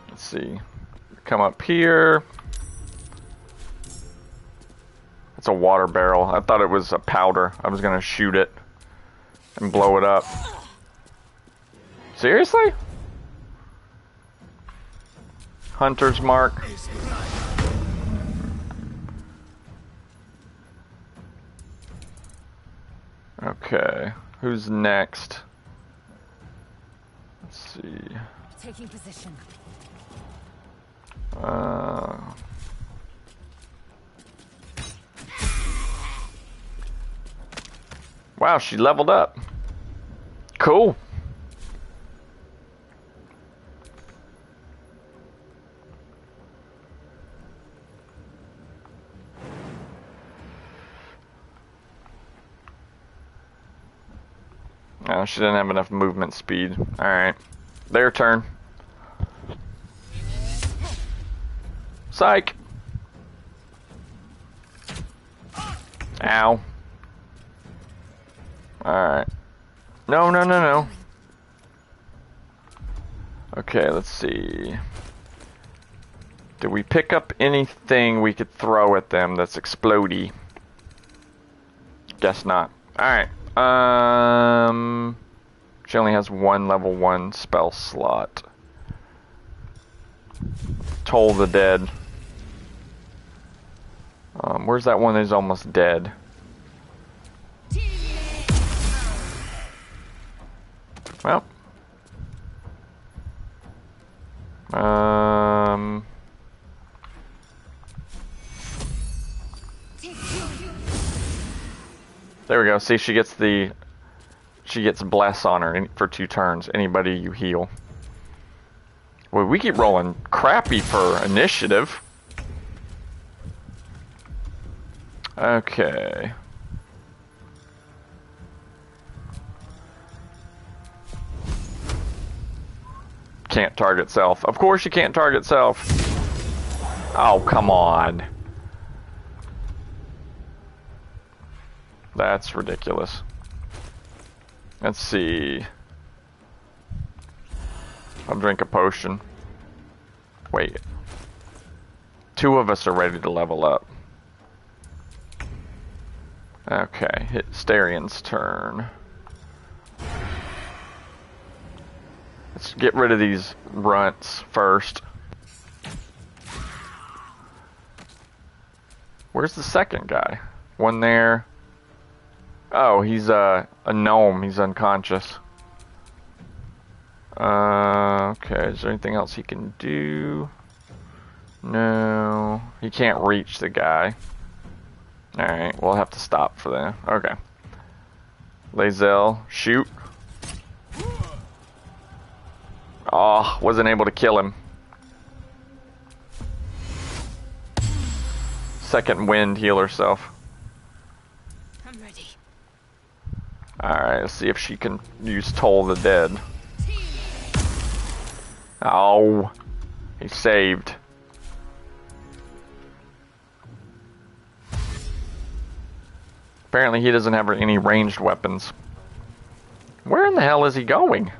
Let's see. Come up here. It's a water barrel. I thought it was a powder. I was gonna shoot it and blow it up. Seriously? Hunter's mark. Okay. Who's next? Let's see. Taking position. Wow, she leveled up. Cool. Oh, she didn't have enough movement speed. Alright. Their turn. Psych! Ow. Alright. No, no, no, no. Okay, let's see. Did we pick up anything we could throw at them that's explodey? Guess not. Alright. She only has one level 1 spell slot. Toll the Dead. Where's that one that's almost dead? Well. There we go. See, she gets bless on her for 2 turns. Anybody you heal. Well, we keep rolling crappy for initiative. Okay. Can't target self. Of course you can't target self. Oh, come on. That's ridiculous. Let's see. I'll drink a potion. Wait. 2 of us are ready to level up. Okay, hit Starion's turn. Let's get rid of these runts first. Where's the second guy? One there. Oh, he's a gnome. He's unconscious. Okay, is there anything else he can do? No. He can't reach the guy. Alright, we'll have to stop for that. Okay. Lae'zel, shoot. Oh, wasn't able to kill him. Second wind, heal herself. I'm ready. Alright, let's see if she can use Toll the Dead. Oh, he saved. Apparently he doesn't have any ranged weapons. Where in the hell is he going?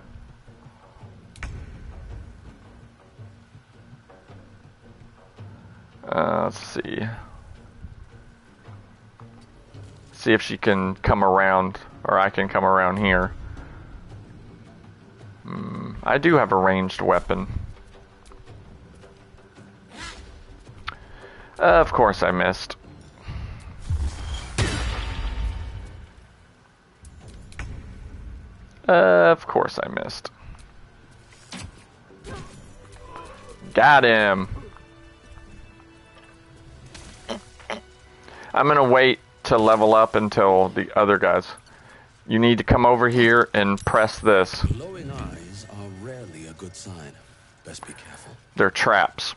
Let's see. See if she can come around, or I can come around here. I do have a ranged weapon. Of course I missed. Of course I missed. Got him. I'm gonna wait to level up until the other guys. You need to come over here and press this. Glowing eyes are rarely a good sign. Best be careful. They're traps.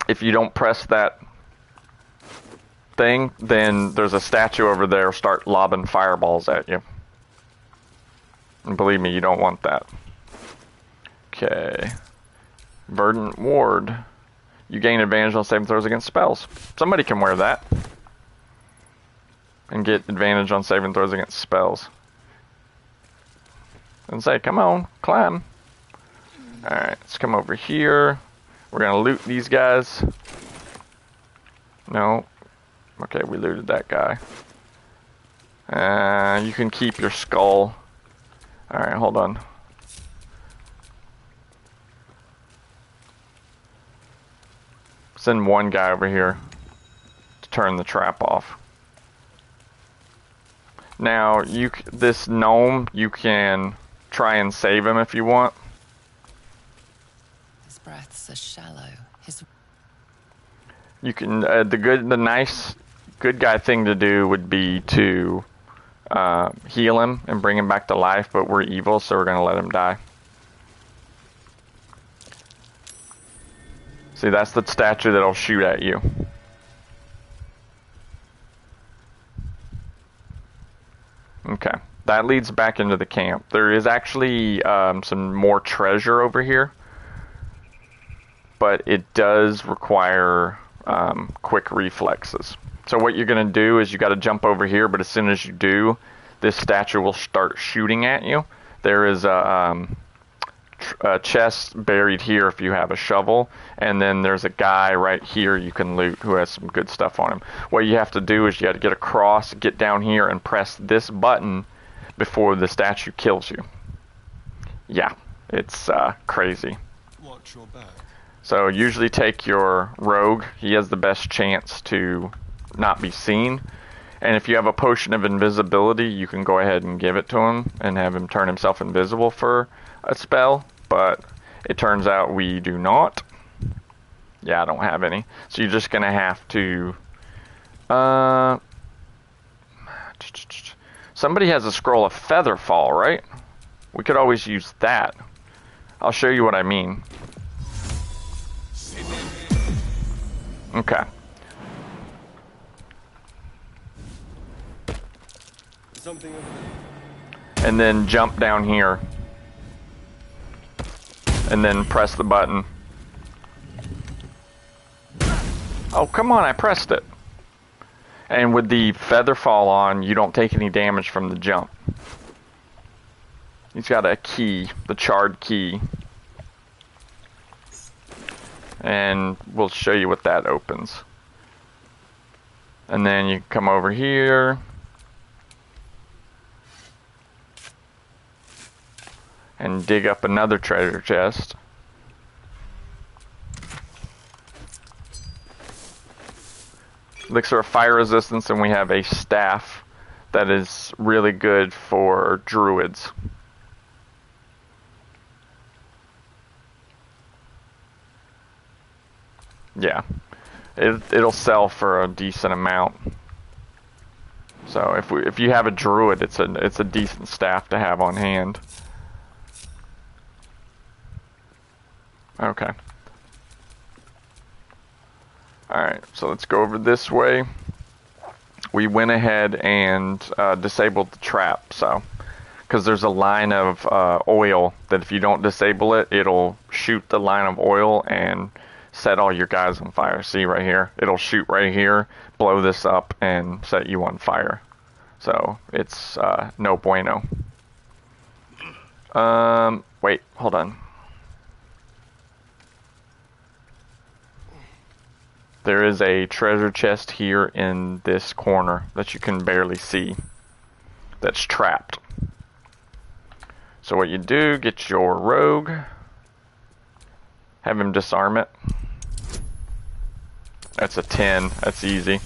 If you don't press that thing, then there's a statue over there start lobbing fireballs at you. And believe me, you don't want that. Okay. Verdant Ward. You gain advantage on saving throws against spells. Somebody can wear that. And get advantage on saving throws against spells. And say, come on, climb. Alright, let's come over here. We're gonna loot these guys. No. Okay, we looted that guy. You can keep your skull. Alright, hold on. Send one guy over here to turn the trap off. Now, this gnome, you can try and save him if you want. His breaths are shallow. You can, the nice, good guy thing to do would be to heal him and bring him back to life, but we're evil, so we're gonna let him die. See, that's the statue that'll shoot at you. Okay, that leads back into the camp. There is actually some more treasure over here, but it does require quick reflexes. So what you're going to do is you got to jump over here, but as soon as you do, this statue will start shooting at you. There is a chest buried here if you have a shovel, and then there's a guy right here you can loot who has some good stuff on him. What you have to do is you got to get across, get down here, and press this button before the statue kills you. Yeah, it's crazy. Watch your back. So usually take your rogue. He has the best chance to not be seen. And if you have a potion of invisibility, you can go ahead and give it to him and have him turn himself invisible for a spell. But it turns out we do not. Yeah, I don't have any. So you're just going to have to... somebody has a scroll of Featherfall, right? We could always use that. I'll show you what I mean. Okay. Something over there. And then jump down here. And then press the button. Oh, come on, I pressed it. And with the feather fall on, you don't take any damage from the jump. He's got a key, the charred key. And we'll show you what that opens. And then you come over here. And dig up another treasure chest. Elixir of fire resistance, and we have a staff that is really good for druids. Yeah, it'll sell for a decent amount. So if you have a druid, it's a decent staff to have on hand. Okay. Alright, so let's go over this way. We went ahead and disabled the trap, so because there's a line of oil that if you don't disable it, it'll shoot the line of oil and set all your guys on fire. See right here? It'll shoot right here, blow this up, and set you on fire. So it's no bueno. Wait, hold on. There is a treasure chest here in this corner that you can barely see. That's trapped. So what you do, get your rogue, have him disarm it. That's a 10, that's easy.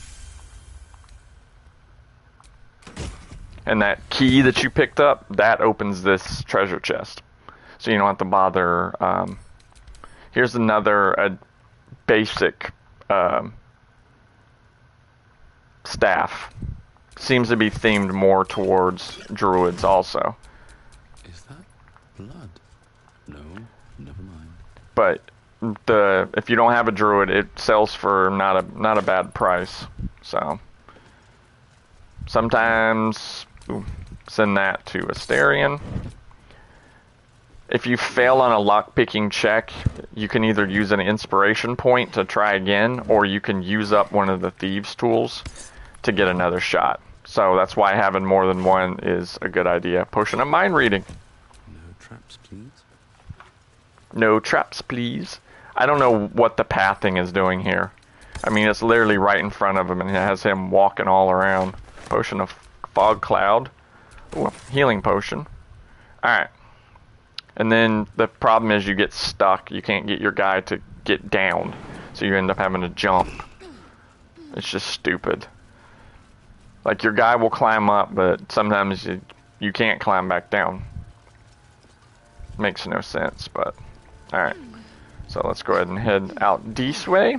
And that key that you picked up, that opens this treasure chest. So you don't have to bother. Here's another basic staff. Seems to be themed more towards druids also. Is that blood? No, never mind. But if you don't have a druid, it sells for not a bad price. So sometimes send that to Asterion. If you fail on a lockpicking check, you can either use an inspiration point to try again, or you can use up one of the thieves' tools to get another shot. So that's why having more than one is a good idea. Potion of mind reading. No traps, please. No traps, please. I don't know what the pathing is doing here. I mean, it's literally right in front of him, and it has him walking all around. Potion of fog cloud. Ooh, healing potion. Alright. And then the problem is you get stuck. You can't get your guy to get down. So you end up having to jump. It's just stupid. Like, your guy will climb up, but sometimes you can't climb back down. Makes no sense, but... Alright. So let's go ahead and head out this way.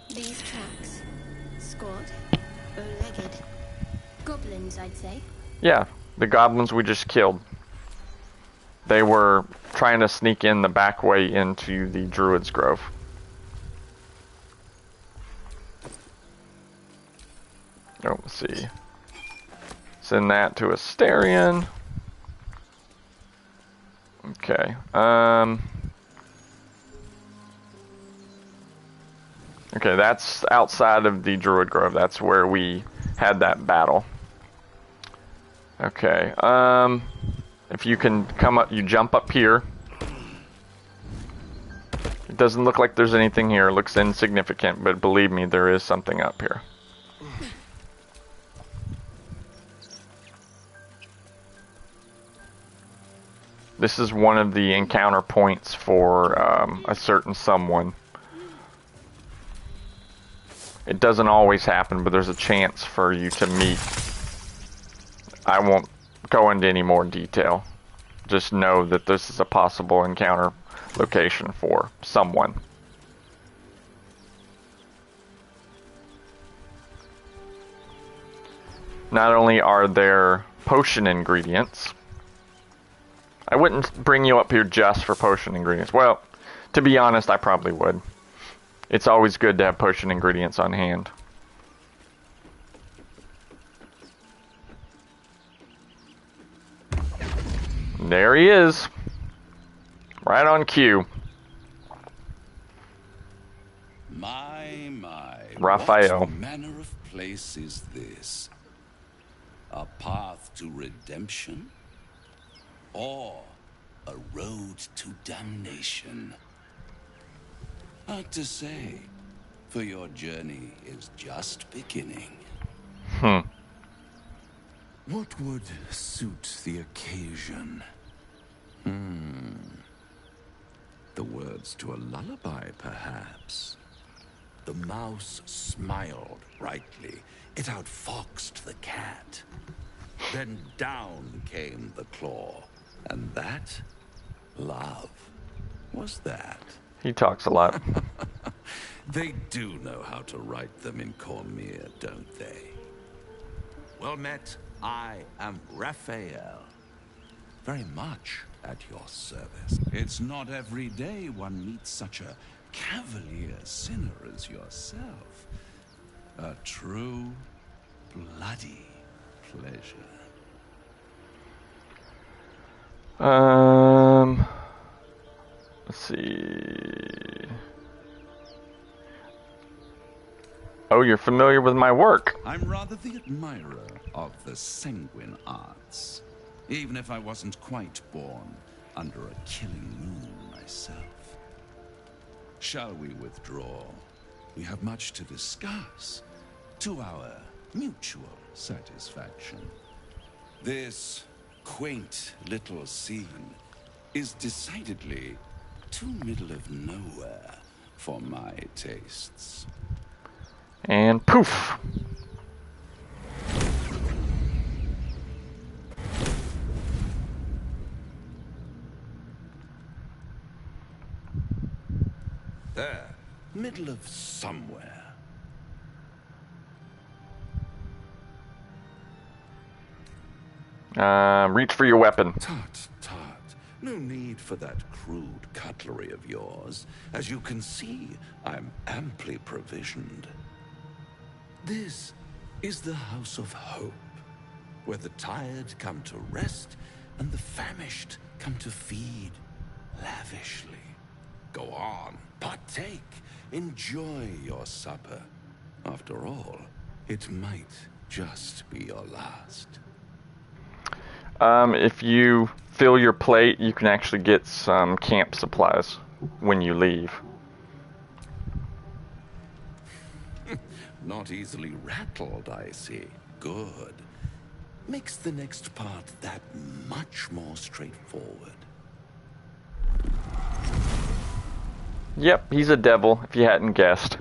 These tracks. Squat. Bow-legged. Goblins, I'd say. Yeah, the goblins we just killed. They were trying to sneak in the back way into the Druid's Grove. Oh, let's see. Send that to Asterion. Okay. Okay, that's outside of the Druid Grove. That's where we had that battle. Okay. If you can come up, you jump up here. It doesn't look like there's anything here. It looks insignificant, but believe me, there is something up here. This is one of the encounter points for a certain someone. It doesn't always happen, but there's a chance for you to meet. I won't go into any more detail. Just know that this is a possible encounter location for someone. Not only are there potion ingredients, I wouldn't bring you up here just for potion ingredients. Well, to be honest, I probably would. It's always good to have potion ingredients on hand. There he is. Right on cue. My. Raphael. What manner of place is this? A path to redemption? Or a road to damnation? Hard to say, for your journey is just beginning. What would suit the occasion? The words to a lullaby, perhaps. The mouse smiled brightly. It outfoxed the cat. Then down came the claw. And that, love, was that. He talks a lot. They do know how to write them in Cormier, don't they? Well met, I am Raphael. Very much at your service. It's not every day one meets such a cavalier sinner as yourself. A true, bloody pleasure. Let's see. Oh, you're familiar with my work. I'm rather the admirer of the sanguine arts, even if I wasn't quite born under a killing moon myself. Shall we withdraw? We have much to discuss, to our mutual satisfaction. This quaint little scene is decidedly too middle of nowhere for my tastes. And poof! There, middle of somewhere. Reach for your weapon. Tut, tut. No need for that crude cutlery of yours. As you can see, I'm amply provisioned. This is the House of Hope, where the tired come to rest and the famished come to feed lavishly. Go on, partake, enjoy your supper. After all, it might just be your last. If you fill your plate, you can actually get some camp supplies when you leave. Not easily rattled, I see. Good. Makes the next part that much more straightforward. Yep, he's a devil, if you hadn't guessed.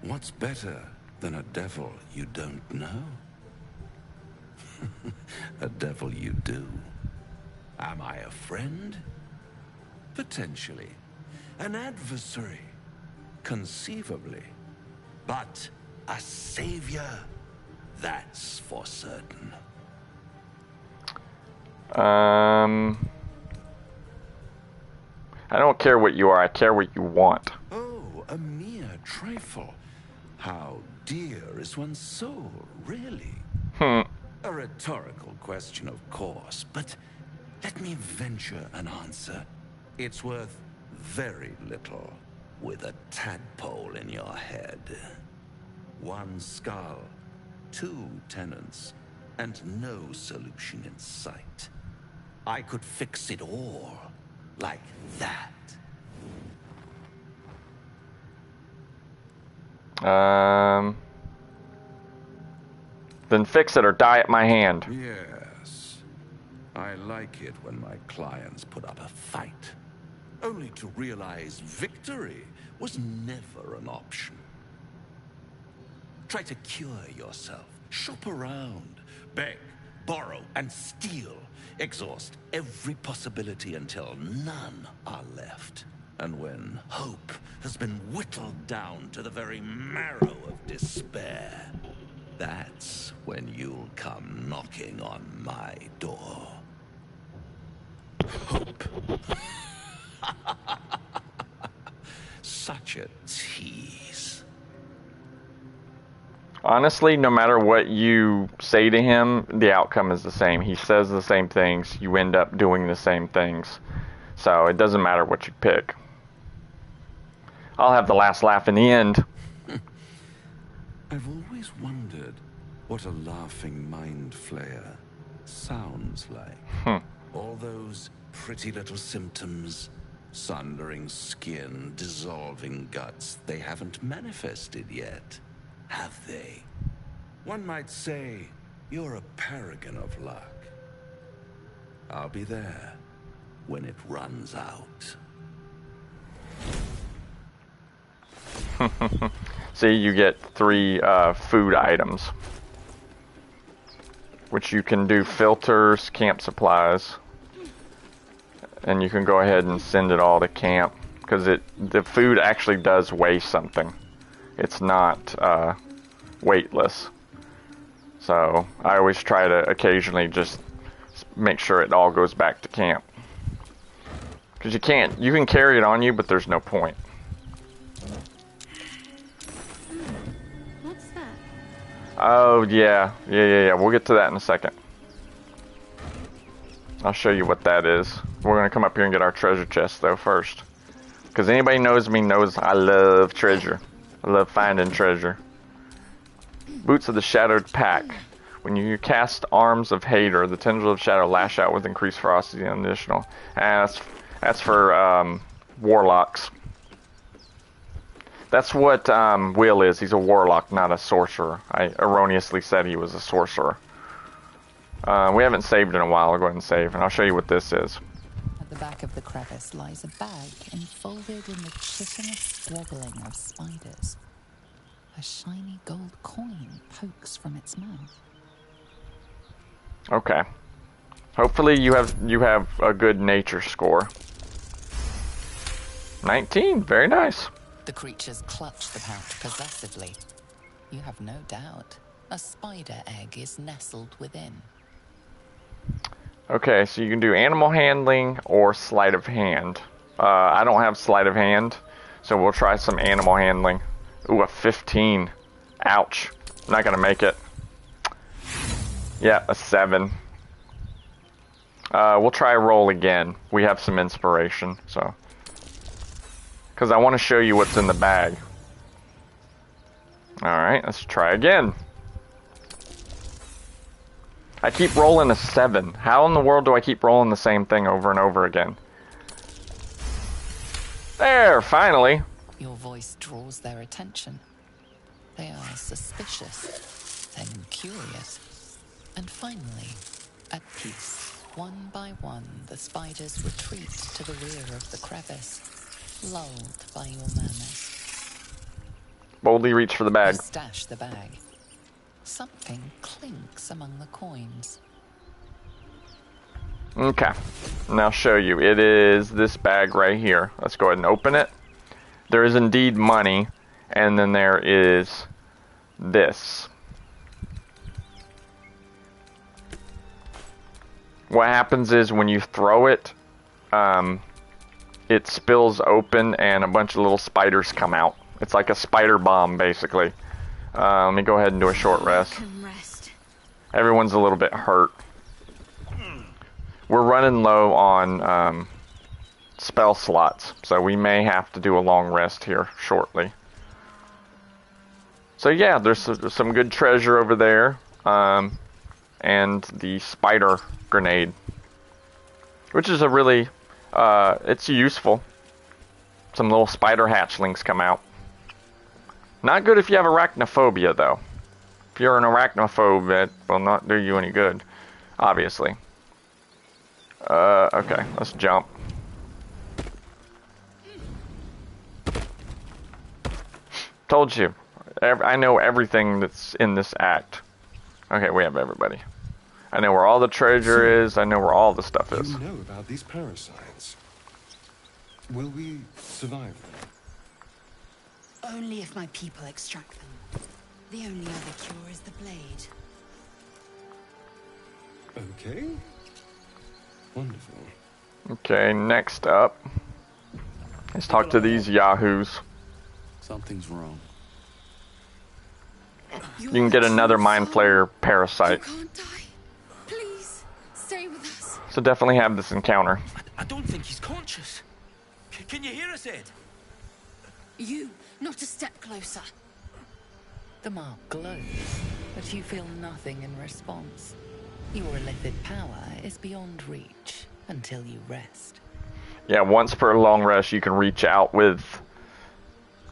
What's better than a devil you don't know? A devil you do. Am I a friend? Potentially. An adversary? Conceivably. But a savior? That's for certain. I don't care what you are, I care what you want. Oh, a mere trifle. How dear is one's soul, really? A rhetorical question, of course, but let me venture an answer. It's worth very little with a tadpole in your head. One skull, 2 tenants, and no solution in sight. I could fix it all like that. Then fix it or die at my hand. Yes. I like it when my clients put up a fight, only to realize victory was never an option. Try to cure yourself, shop around, beg, borrow, and steal. Exhaust every possibility until none are left. And when hope has been whittled down to the very marrow of despair, that's when you'll come knocking on my door. Hope. Such a tease. Honestly, no matter what you say to him, the outcome is the same. He says the same things, you end up doing the same things. So it doesn't matter what you pick. I'll have the last laugh in the end. I've always wondered what a laughing mind flayer sounds like. All those pretty little symptoms, sundering skin, dissolving guts, they haven't manifested yet, have they? One might say you're a paragon of luck. I'll be there when it runs out. See, you get 3 food items, which you can do filters, camp supplies, and you can go ahead and send it all to camp, because the food actually does weigh something. It's not weightless. So I always try to occasionally just make sure it all goes back to camp, because you can carry it on you, but there's no point. What's that? Oh yeah, we'll get to that in a second. I'll show you what that is. We're gonna come up here and get our treasure chest though first, because anybody knows me knows I love treasure. I love finding treasure. Boots of the Shadowed Pack. When you cast Arms of Hater, the tendrils of shadow lash out with increased ferocity and additional. And that's for warlocks. That's what Will is. He's a warlock, not a sorcerer. I erroneously said he was a sorcerer. We haven't saved in a while. I'll go ahead and save, and I'll show you what this is. At the back of the crevice lies a bag enfolded in the chitinous squabbling of spiders. A shiny gold coin pokes from its mouth. Okay. Hopefully you have a good nature score. 19. Very nice. The creatures clutch the pouch possessively. You have no doubt a spider egg is nestled within. Okay, so you can do animal handling or sleight of hand. I don't have sleight of hand, so we'll try some animal handling. Ooh, a 15. Ouch. I'm not gonna make it. Yeah, a 7. We'll try a roll again. We have some inspiration, so. Because I want to show you what's in the bag. Alright, let's try again. I keep rolling a 7. How in the world do I keep rolling the same thing over and over again? There, finally. Your voice draws their attention. They are suspicious, then curious, and finally, at peace. One by one, the spiders retreat to the rear of the crevice, lulled by your manners. Boldly reach for the bag. You stash the bag. Something clinks among the coins. Okay, and I'll show you. It is this bag right here. Let's go ahead and open it. There is indeed money, and then there is this. What happens is when you throw it, it spills open and a bunch of little spiders come out. It's like a spider bomb, basically. Let me go ahead and do a short rest. Everyone's a little bit hurt. We're running low on spell slots, so we may have to do a long rest here shortly. So yeah, there's some good treasure over there, and the spider grenade, which is a really, it's useful. Some little spider hatchlings come out. Not good if you have arachnophobia, though. If you're an arachnophobe, it will not do you any good, obviously. Okay, let's jump. Told you. I know everything that's in this act. Okay, we have everybody. I know where all the treasure is. I know where all the stuff is. You know about these parasites. Will we survive them? Only if my people extract them. The only other cure is the blade. Okay. Wonderful. Okay, next up. Let's talk to these yahoos. Something's wrong. You can get another mind flayer parasite. You can't die. Please, stay with us. So definitely have this encounter. I don't think he's conscious. Can you hear us, Ed? You, not a step closer. The mark glows, but you feel nothing in response. Your illithid power is beyond reach. until you rest. Yeah, once per long rest, you can reach out with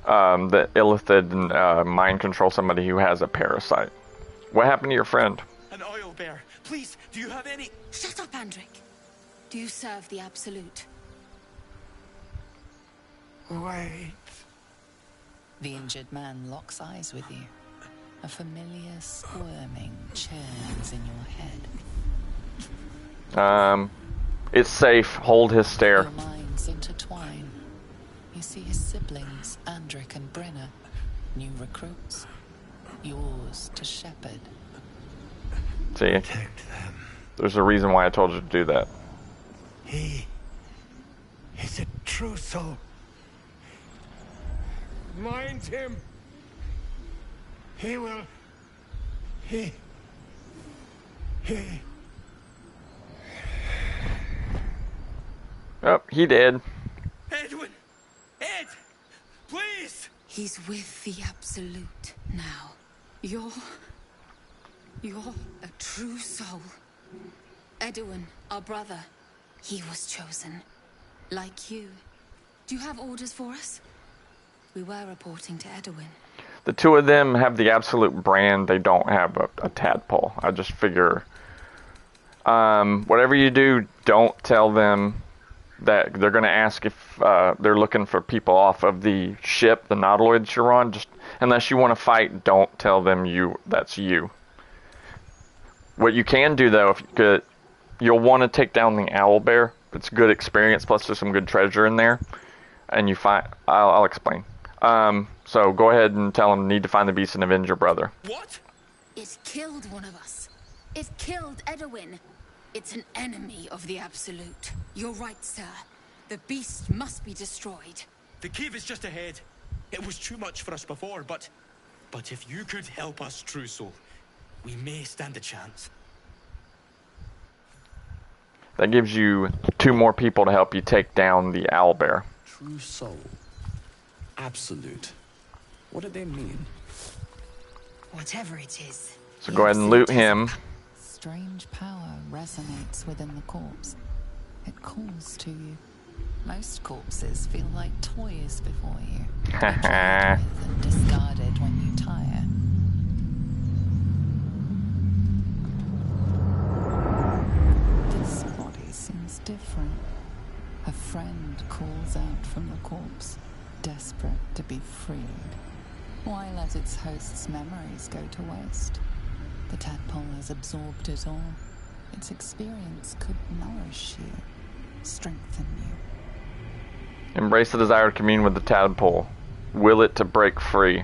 the illithid and mind control somebody who has a parasite. What happened to your friend? An oil bear. Please, do you have any... Shut up, Andric. Do you serve the Absolute? Wait. The injured man locks eyes with you. A familiar squirming churns in your head. It's safe. Hold his stare. Your minds intertwine. You see his siblings, Andric and Brenna. New recruits. Yours to shepherd. See? There's a reason why I told you to do that. He is a true soul. Mind him. He will. He. Oh, he did. Edwin! Ed! Please! He's with the Absolute now. You're a true soul. Edwin, our brother, he was chosen. Like you. Do you have orders for us? We were reporting to Edwin. The two of them have the Absolute brand. They don't have a tadpole. I just figure, whatever you do, don't tell them that they're going to ask if they're looking for people off of the ship, the Nautiloid that you're on. Just unless you want to fight, don't tell them that's you. What you can do though, if you could, you'll want to take down the owlbear. It's a good experience. Plus, there's some good treasure in there, and you find. I'll explain. So go ahead and tell them need to find the beast and avenge your brother. What? It killed one of us. It killed Edwin. It's an enemy of the Absolute. You're right, sir. The beast must be destroyed. The cave is just ahead. It was too much for us before, but if you could help us, True Soul, we may stand a chance. That gives you 2 more people to help you take down the owlbear. True soul. Absolute. What do they mean? Whatever it is. So go ahead and loot him. Strange power resonates within the corpse. It calls to you. Most corpses feel like toys before you. Played with and discarded when you tire. This body seems different. A friend calls out from the corpse, desperate to be freed. Why let its host's memories go to waste? The tadpole has absorbed it all. Its experience could nourish you, strengthen you. Embrace the desire to commune with the tadpole. Will it to break free.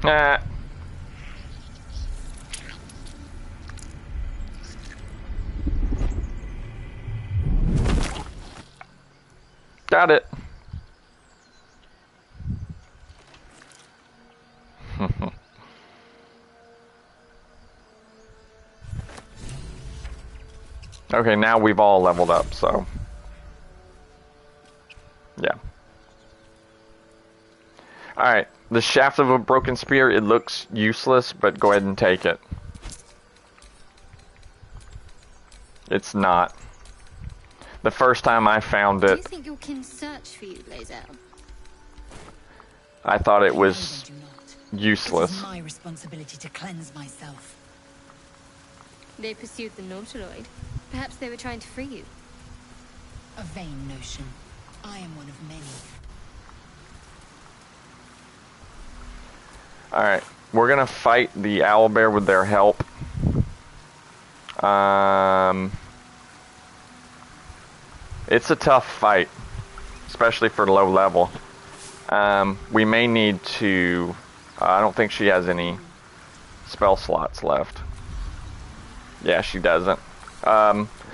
Ah. Got it. Okay, now we've all leveled up, so yeah. Alright, the shaft of a broken spear, it looks useless, but go ahead and take it. It's not. The first time I found Do you it, think your kin search for you, Blazel? I thought it was useless. It's my responsibility to cleanse myself. They pursued the Nautiloid. Perhaps they were trying to free you. A vain notion. I am one of many. Alright, we're gonna fight the owlbear with their help. It's a tough fight, especially for low level. We may need to... I don't think she has any spell slots left. Yeah, she doesn't.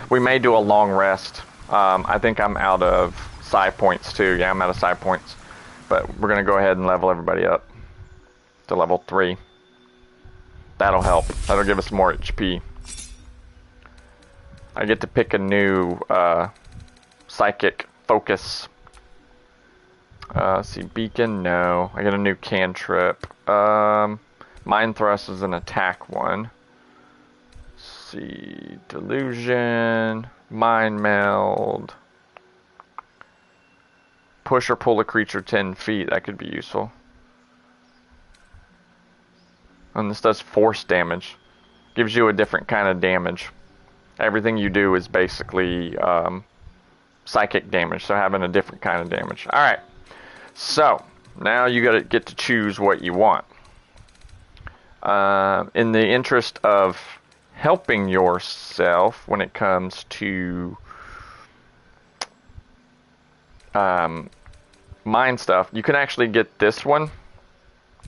We may do a long rest. I think I'm out of side points too. Yeah, I'm out of side points. But we're going to go ahead and level everybody up to level 3. That'll help. That'll give us more HP. I get to pick a new psychic focus. Let's see, beacon, no. I get a new cantrip. Mind Thrust is an attack one. Let's see, Delusion, Mind Meld. Push or pull a creature 10 feet, that could be useful. And this does force damage. Gives you a different kind of damage. Everything you do is basically psychic damage, so having a different kind of damage. Alright, so now you gotta get to choose what you want. In the interest of helping yourself when it comes to mind stuff, you can actually get this one.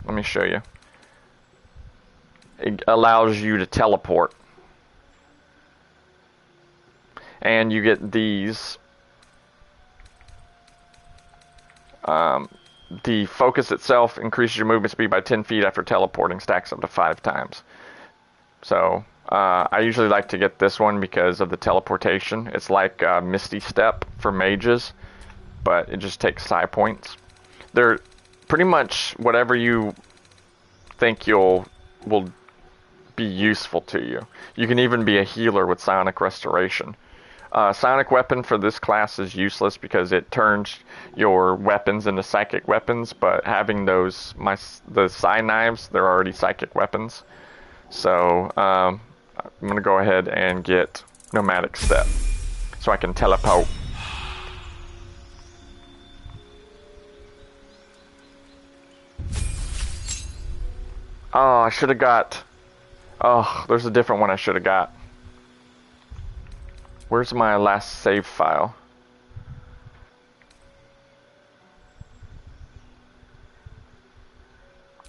Let me show you. It allows you to teleport. And you get these. The focus itself increases your movement speed by 10 feet after teleporting, stacks up to 5 times. So, I usually like to get this one because of the teleportation. It's like Misty Step for mages, but it just takes psi points. They're pretty much whatever you think will be useful to you. You can even be a healer with Psionic Restoration. Psionic Weapon for this class is useless because it turns your weapons into psychic weapons, but having the Psi Knives, they're already psychic weapons. So I'm going to go ahead and get Nomadic Step so I can teleport. Oh, I should have got... Oh, there's a different one I should have got. Where's my last save file?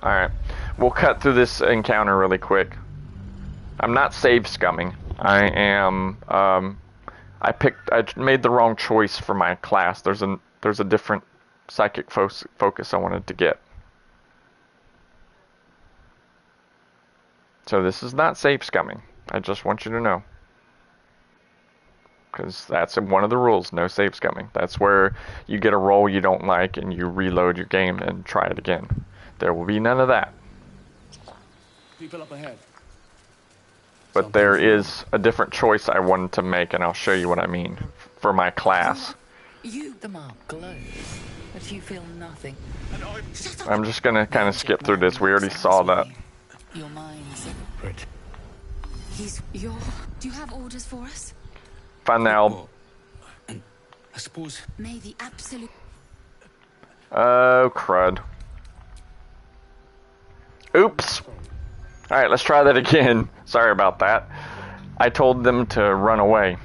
Alright, we'll cut through this encounter really quick. I'm not save scumming. I am, I made the wrong choice for my class. There's a different psychic focus I wanted to get. So this is not save scumming. I just want you to know. Because that's one of the rules, no save scumming. That's where you get a roll you don't like and you reload your game and try it again. There will be none of that. People up ahead. But there is a different choice I wanted to make, and I'll show you what I mean for my class. The mark glows, but you feel nothing. I'm just going to kind of skip through this. We already saw that. Your mind's Right. Do you have orders for us? Find the album. I suppose. May the absolute. Oh, crud. Oops. Alright, let's try that again. Sorry about that. I told them to run away.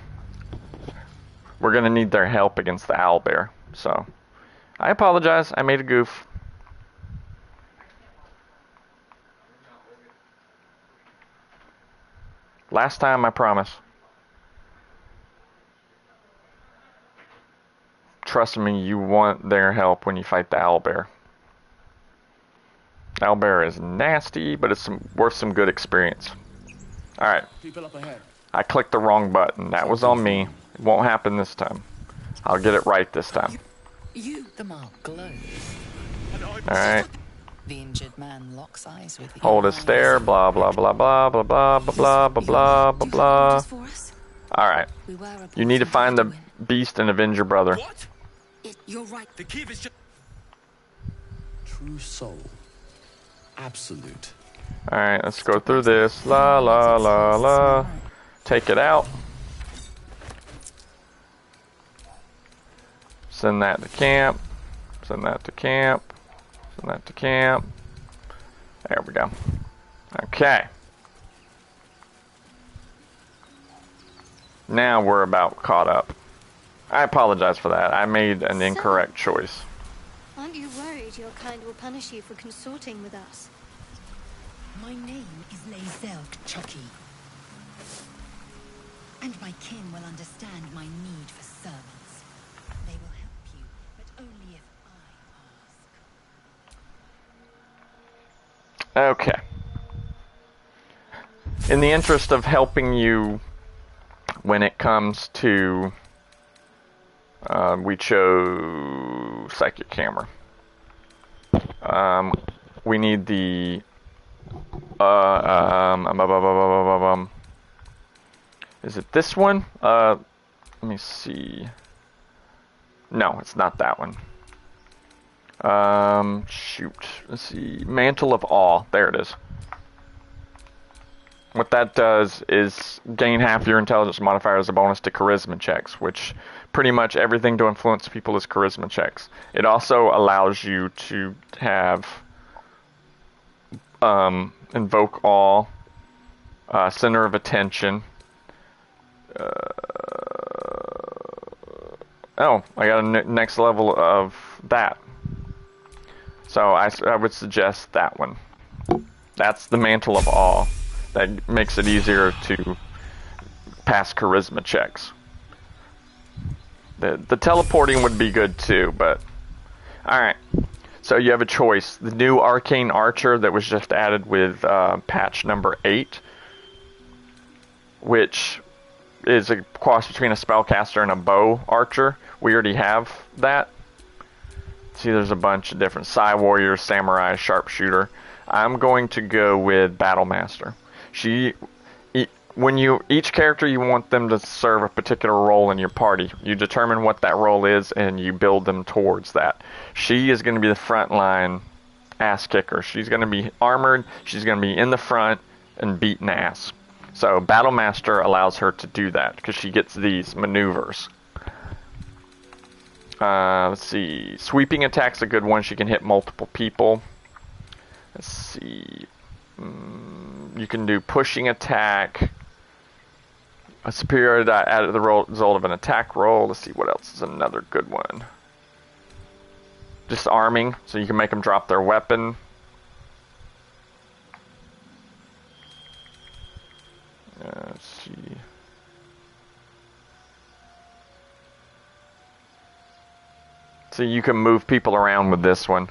We're going to need their help against the owlbear. So, I apologize. I made a goof. Last time, I promise. Trust me, you want their help when you fight the owlbear. Owlbear is nasty, but it's worth some good experience. Alright. People up ahead. I clicked the wrong button. That was on me. It won't happen this time. I'll get it right this time. The mark glows. Alright. The injured man locks eyes with you. Hold a stare, blah blah blah blah blah blah blah blah blah blah blah. Alright. You need to find the beast and avenge your brother. What? You're right. The key is just True soul. Absolute. Alright, let's go through this. La la la la. Take it out. Send that to camp. Send that to camp. Send that to camp. There we go. Okay. Now we're about caught up. I apologize for that. I made an incorrect choice. Aren't you worried your kind will punish you for consorting with us? My name is Lae'zel Chucky. And my kin will understand my need for servants. They will help you, but only if I ask. Okay. In the interest of helping you when it comes to... we chose Psychic Camera. We need the Is it this one? Let me see. No, it's not that one. Shoot. Let's see. Mantle of Awe. There it is. What that does is gain half your intelligence modifier as a bonus to charisma checks, which pretty much everything to influence people is charisma checks. It also allows you to have invoke awe, center of attention. Oh, I got a next level of that. So I would suggest that one. That's the Mantle of Awe. That makes it easier to pass charisma checks. The teleporting would be good too, but alright. So you have a choice. The new Arcane Archer that was just added with patch number 8, which is a cross between a spellcaster and a bow archer. We already have that. See, there's a bunch of different Psy Warrior, Samurai, Sharpshooter. I'm going to go with Battlemaster. Each character, you want them to serve a particular role in your party. You determine what that role is and you build them towards that. She is going to be the frontline ass kicker. She's going to be armored, she's going to be in the front and beating ass. So Battlemaster allows her to do that because she gets these maneuvers. Let's see. Sweeping attack's a good one. She can hit multiple people. Let's see. You can do pushing attack. A superior die added the result of an attack roll. Let's see what else is another good one. Disarming, so you can make them drop their weapon. Let's see. So you can move people around with this one.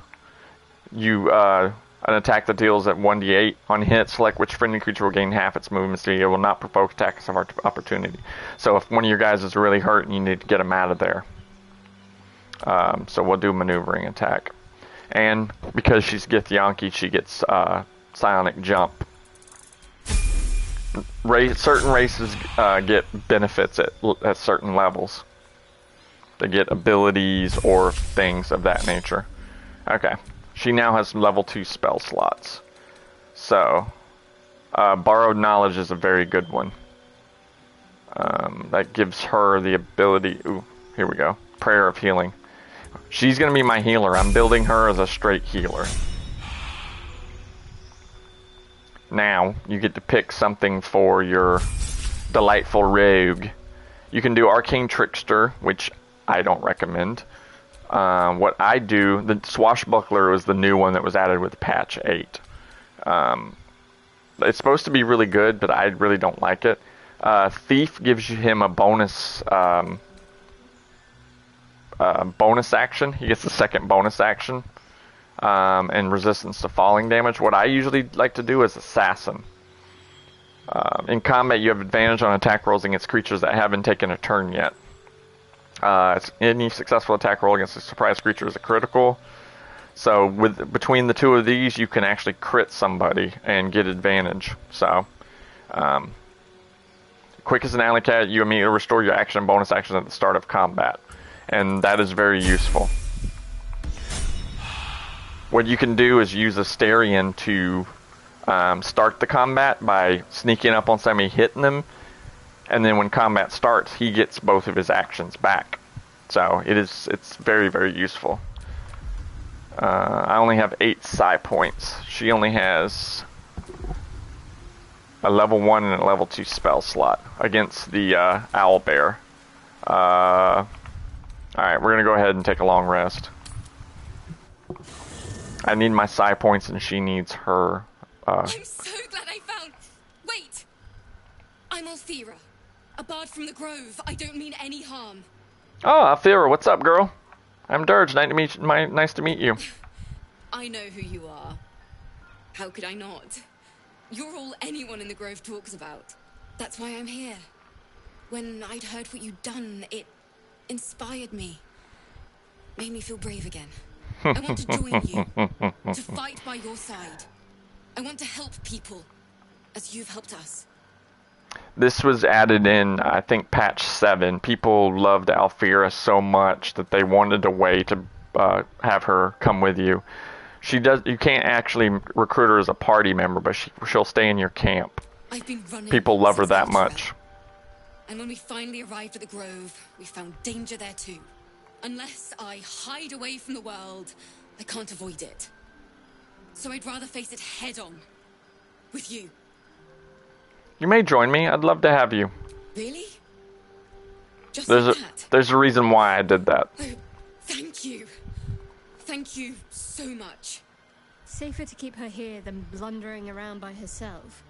An attack that deals at 1d8 on hit, select which friendly creature will gain half its movement speed. It will not provoke attacks of opportunity. So if one of your guys is really hurt and you need to get them out of there. So we'll do maneuvering attack. And because she's Githyanki, she gets psionic jump. Certain races get benefits at certain levels. They get abilities or things of that nature. Okay. She now has level 2 spell slots. So, Borrowed Knowledge is a very good one. That gives her the ability... Ooh, here we go. Prayer of Healing. She's going to be my healer. I'm building her as a straight healer. Now, you get to pick something for your Delightful Rogue. You can do Arcane Trickster, which I don't recommend. What I do, the Swashbuckler was the new one that was added with patch 8. It's supposed to be really good, but I really don't like it. Thief gives him a bonus bonus action. He gets the second bonus action. And resistance to falling damage. What I usually like to do is Assassin. In combat, you have advantage on attack rolls against creatures that haven't taken a turn yet. Any successful attack roll against a surprise creature is a critical. So between the two of these, you can actually crit somebody and get advantage. So, quick as an alley cat, you immediately restore your action and bonus action at the start of combat. And that is very useful. What you can do is use Asterion to start the combat by sneaking up on somebody, hitting them, and then when combat starts, he gets both of his actions back. So it's very, very useful. I only have 8 psi points. She only has a level 1 and a level 2 spell slot against the Owlbear. Alright, we're gonna go ahead and take a long rest. I need my psi points and she needs her. I'm so glad I found... Wait! I'm Althera, a bard from the Grove. I don't mean any harm. Oh, Althera, what's up, girl? I'm Dirge. Nice to meet you. I know who you are. How could I not? You're all anyone in the Grove talks about. That's why I'm here. When I'd heard what you'd done, it inspired me. Made me feel brave again. I want to join you, to fight by your side. I want to help people, as you've helped us. This was added in, I think, patch 7. People loved Alfira so much that they wanted a way to have her come with you. You can't actually recruit her as a party member, but she'll stay in your camp. I've been running People love her since that Valtura. much. And when we finally arrived at the Grove, we found danger there too. Unless I hide away from the world, I can't avoid it. So I'd rather face it head on. With you. You may join me. I'd love to have you. Really? Just There's like a that? there's a reason why I did that. Oh, thank you. Thank you so much. Safer to keep her here than blundering around by herself.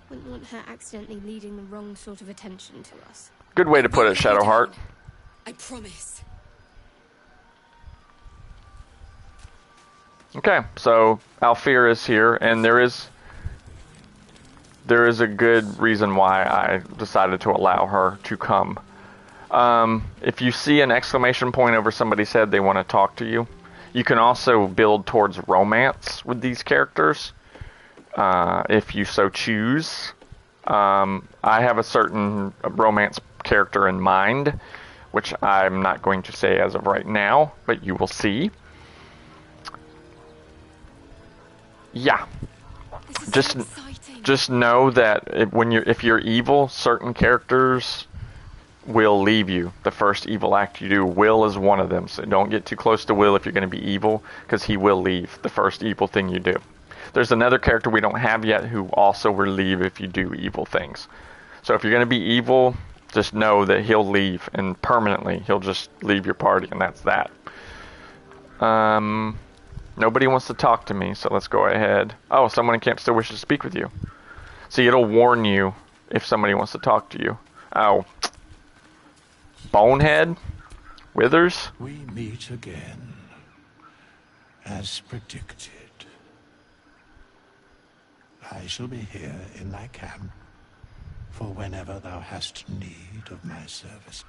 Wouldn't want her accidentally leading the wrong sort of attention to us. Good way to put it, Shadowheart. I promise. Okay, so Alfira is here, and there is a good reason why I decided to allow her to come. If you see an exclamation point over somebody's head, they want to talk to you. You can also build towards romance with these characters, if you so choose. I have a certain romance character in mind, which I'm not going to say as of right now, but you will see. Yeah. Just know that if you're evil, certain characters will leave you. The first evil act you do, Will is one of them. So don't get too close to Will if you're going to be evil, because he will leave the first evil thing you do. There's another character we don't have yet who also will leave if you do evil things. So if you're going to be evil, just know that he'll leave, and permanently he'll just leave your party, and that's that. Nobody wants to talk to me, so let's go ahead. Oh, someone in camp still wishes to speak with you. See, it'll warn you if somebody wants to talk to you. Oh. Bonehead? Withers? We meet again, as predicted. I shall be here in thy camp for whenever thou hast need of my service.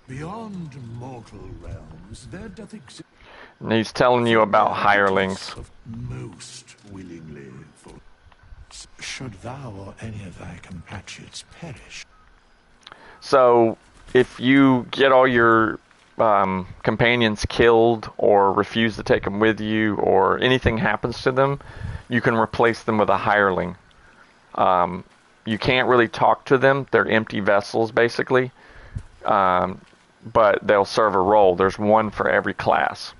Beyond mortal realms, there doth exist. And he's telling you about hirelings. Most willingly, for should thou or any of thy compatriots perish. So, if you get all your companions killed, or refuse to take them with you, or anything happens to them, you can replace them with a hireling. You can't really talk to them. They're empty vessels, basically. But they'll serve a role. There's one for every class.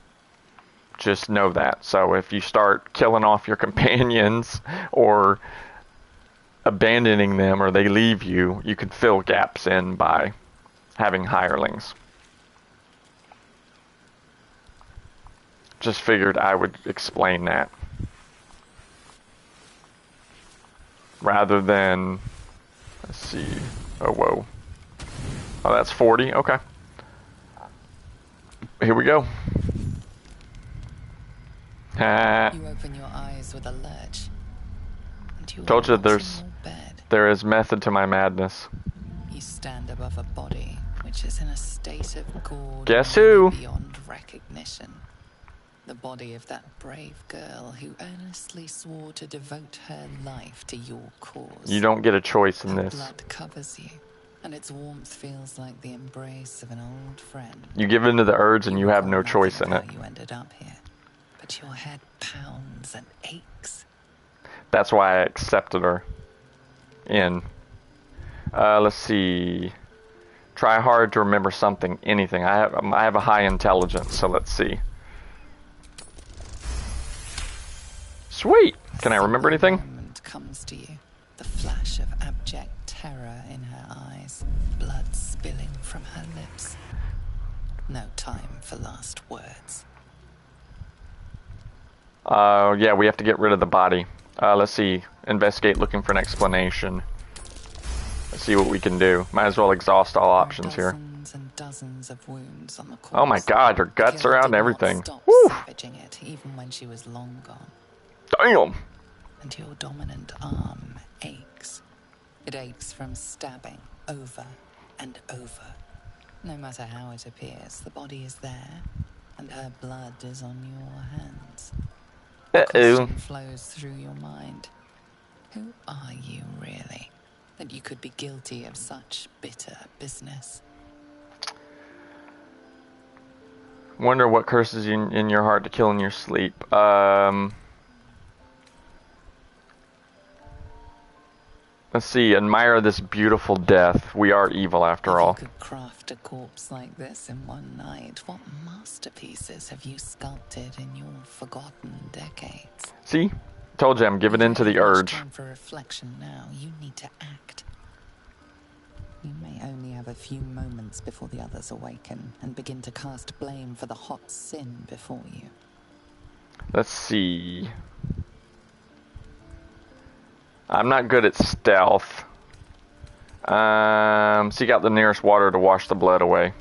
Just know that. So if you start killing off your companions or abandoning them, or they leave you, you can fill gaps in by having hirelings. Just figured I would explain that. Rather than, let's see, oh whoa. Oh, that's 40, okay. Here we go. You open your eyes with a lurch. And you Told you watch in your bed. there is method to my madness. You stand above a body which is in a state of gorge Guess who? beyond recognition. The body of that brave girl who earnestly swore to devote her life to your cause. You don't get a choice in Her this. blood covers you, and its warmth feels like the embrace of an old friend. You give in to the urge and you have no choice in it. You ended up here, but your head pounds and aches. That's why I accepted her in. Let's see. Try hard to remember something, anything. I have a high intelligence, so let's see. Sweet. Can I remember anything? Moment comes to you, the flash of abject terror in her eyes, blood spilling from her lips. No time for last words. Yeah, we have to get rid of the body. Let's see. Investigate, looking for an explanation. Let's see what we can do. Might as well exhaust all options here. Dozens and dozens of wounds on the corpse. Oh my god, her guts are out and everything. Stop Woo! savaging it, even when she was long gone. Damn! And your dominant arm aches. It aches from stabbing over and over. No matter how it appears, the body is there, and her blood is on your hands. A question flows through your mind. Who are you, really, that you could be guilty of such bitter business? Wonder what curses you in your heart to kill in your sleep. Let's see. Admire this beautiful death. We are evil after all. If you could craft a corpse like this in one night, what masterpieces have you sculpted in your forgotten decades? See? Told you I'm giving in to the urge. Time for reflection now. You need to act. You may only have a few moments before the others awaken and begin to cast blame for the hot sin before you. Let's see. I'm not good at stealth. Seek out the nearest water to wash the blood away.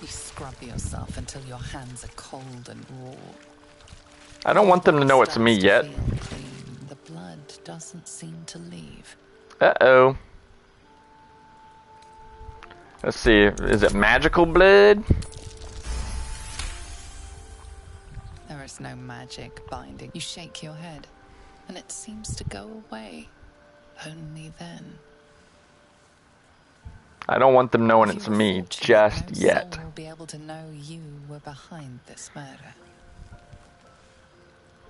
You scrub yourself until your hands are cold and raw. I don't want them to know it's me yet. The blood doesn't seem to leave. Uh-oh. Let's see. Is it magical blood? There is no magic binding. You shake your head, and it seems to go away. Only then. I don't want them knowing it's me just yet. No soul will be able to know you were behind this murder.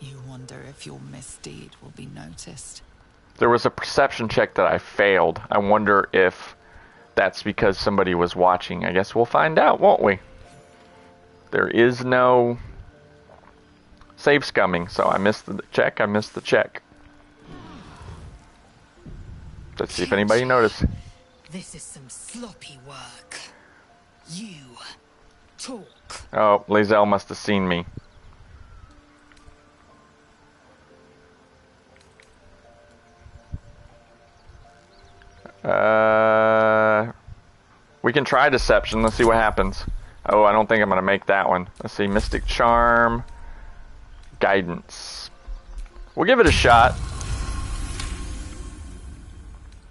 You wonder if your misdeed will be noticed. There was a perception check that I failed. I wonder if that's because somebody was watching. I guess we'll find out, won't we? There is no save scumming, so I missed the check. I missed the check. Let's see if anybody noticed. This is some sloppy work. You talk. Oh, Lazelle must have seen me. We can try deception. Let's see what happens. Oh, I don't think I'm going to make that one. Let's see. Mystic Charm. Guidance. We'll give it a shot.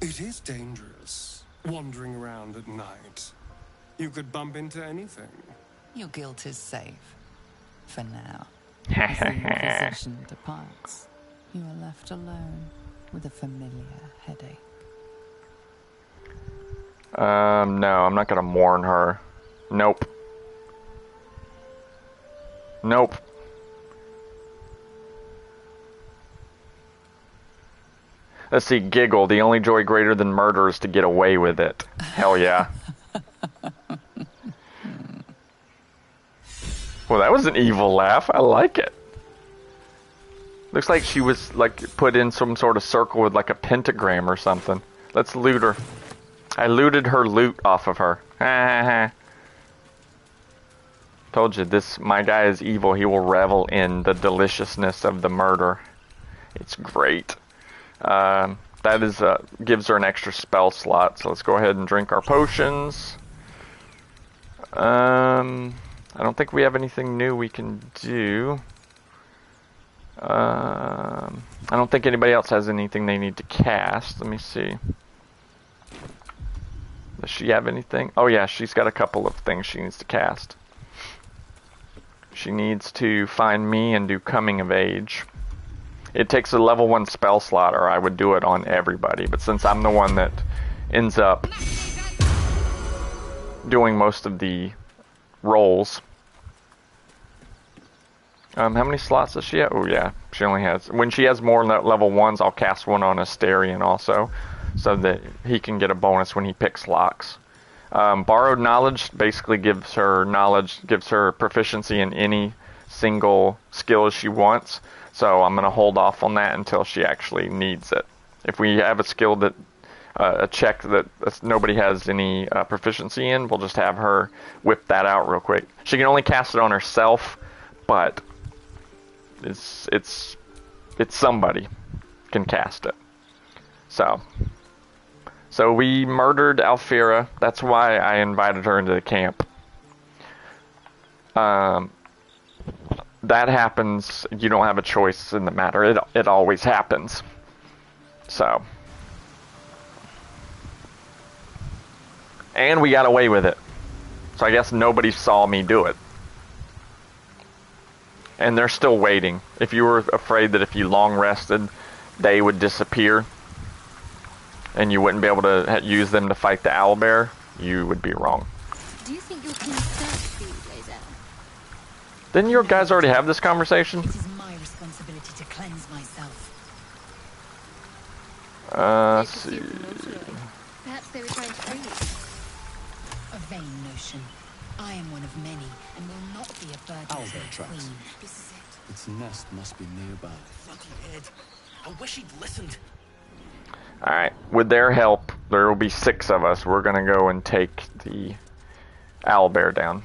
It is dangerous, wandering around at night. You could bump into anything. Your guilt is safe. For now. As the Inquisition departs, you are left alone with a familiar headache. No, I'm not gonna mourn her. Nope. Nope. Let's see, giggle. The only joy greater than murder is to get away with it. Hell yeah. Well, that was an evil laugh. I like it. Looks like she was, like, put in some sort of circle with, like, a pentagram or something. Let's loot her. I looted her loot off of her. Told you, my guy is evil. He will revel in the deliciousness of the murder. It's great. That is, gives her an extra spell slot. So let's go ahead and drink our potions. I don't think we have anything new we can do. I don't think anybody else has anything they need to cast. Let me see. Does she have anything? Oh yeah, she's got a couple of things she needs to cast. She needs to find me and do Coming of Age. It takes a level 1 spell slot, or I would do it on everybody. But since I'm the one that ends up doing most of the rolls. How many slots does she have? Oh yeah, she only has... When she has more level 1s, I'll cast one on Asterion also, so that he can get a bonus when he picks locks. Borrowed Knowledge basically gives her proficiency in any single skill she wants. So I'm going to hold off on that until she actually needs it. If we have a skill that, a check that nobody has any proficiency in, we'll just have her whip that out real quick. She can only cast it on herself, but it's somebody can cast it. So we murdered Alfira. That's why I invited her into the camp. That happens. You don't have a choice in the matter. It always happens. So. And we got away with it. So I guess nobody saw me do it. And they're still waiting. If you were afraid that if you long rested, they would disappear and you wouldn't be able to use them to fight the owlbear, you would be wrong. Do you think your kin starts for you, Blazer? Didn't your guys already have this conversation? It is my responsibility to cleanse myself. Let's see. Perhaps they were trying to free you. A vain notion. I am one of many, and will not be a burden to Owlbear the tracks. queen. This is it. Its nest must be nearby. Bloody head. I wish he'd listened. Alright, with their help, there will be 6 of us. We're gonna go and take the owlbear down.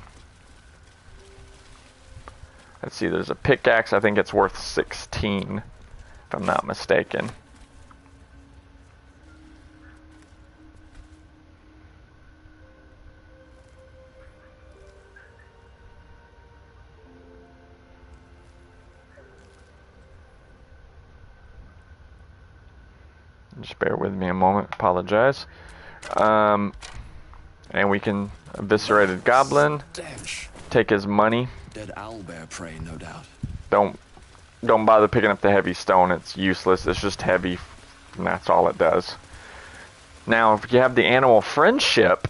Let's see, there's a pickaxe. I think it's worth 16, if I'm not mistaken. Just bear with me a moment. Apologize. And we can eviscerated goblin. Stench. Take his money. Dead owlbear prey, no doubt. Don't bother picking up the heavy stone. It's useless. It's just heavy, and that's all it does. Now, if you have the animal friendship,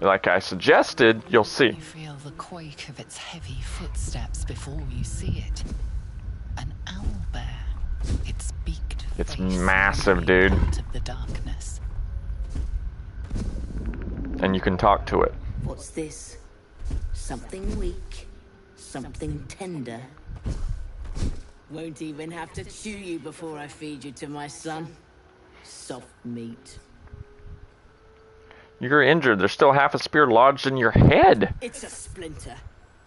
like I suggested, you'll see. You feel the quake of its heavy footsteps before you see it. An owlbear. Its beaked It's face massive, dude. out of the darkness. And you can talk to it. What's this? Something weak, something tender. Won't even have to chew you before I feed you to my son. Soft meat. You're injured. There's still half a spear lodged in your head. It's a splinter.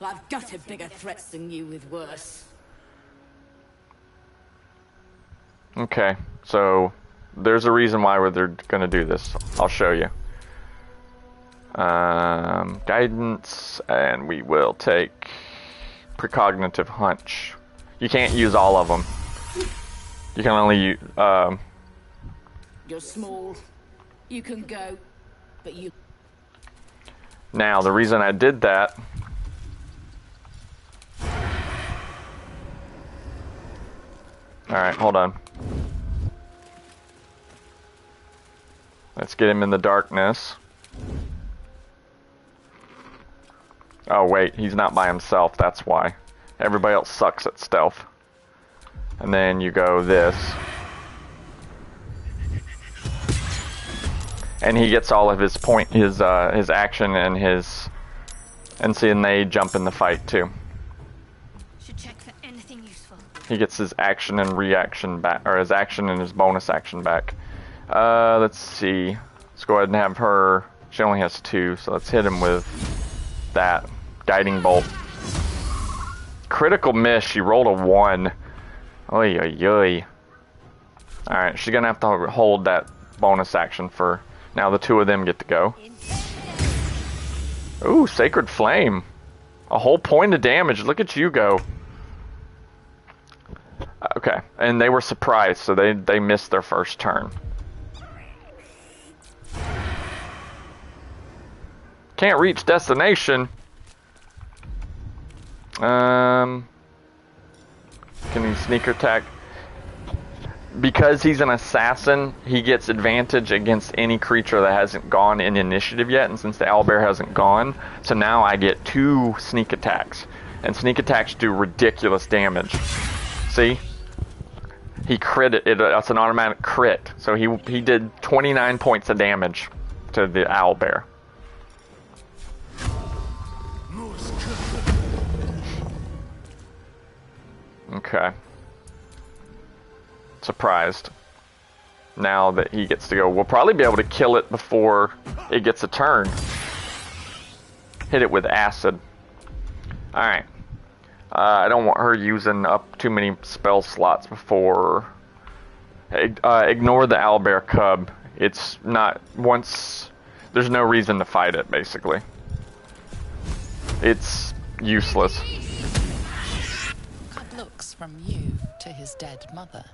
I've gutted bigger threats than you with worse. Okay, so there's a reason why they're gonna do this. I'll show you. Guidance, and we will take precognitive hunch. You can't use all of them. You can only use, You're small. You can go, but you... Now, the reason I did that... Alright, hold on. Let's get him in the darkness. Oh wait, he's not by himself, that's why. Everybody else sucks at stealth. And then you go this. And he gets all of his his action and his... And see, and they jump in the fight too. Should check for anything useful. He gets his action and reaction back, or his action and his bonus action back. Let's see. Let's go ahead and have her. She only has 2, so let's hit him with that. Guiding bolt. Critical miss. She rolled a 1. Oy, oy, oy. Alright, she's gonna have to hold that bonus action for... Now the 2 of them get to go. Ooh, Sacred Flame. A whole point of damage. Look at you go. Okay, and they were surprised, so they missed their first turn. Can't reach destination. Can he sneak attack? Because he's an assassin, he gets advantage against any creature that hasn't gone in initiative yet, and since the owlbear hasn't gone, so now I get 2 sneak attacks. And sneak attacks do ridiculous damage. See? He crit it, that's an automatic crit. So he did 29 points of damage to the owlbear. Okay. Surprised. Now that he gets to go, we'll probably be able to kill it before it gets a turn. Hit it with acid. Alright. I don't want her using up too many spell slots before... ignore the owlbear cub. It's not... Once... There's no reason to fight it, basically. It's useless. Good looks from you to his dead mother.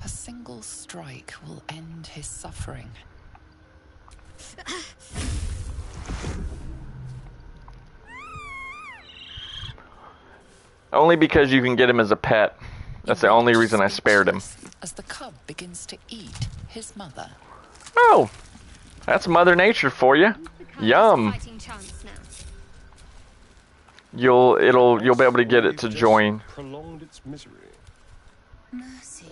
A single single strike will end his suffering. Only because you can get him as a pet. That's the only reason I spared him. As the cub begins to eat his mother. Oh, that's Mother Nature for you. Yum. You'll be able to get it to join. Prolonged its misery. Mercy,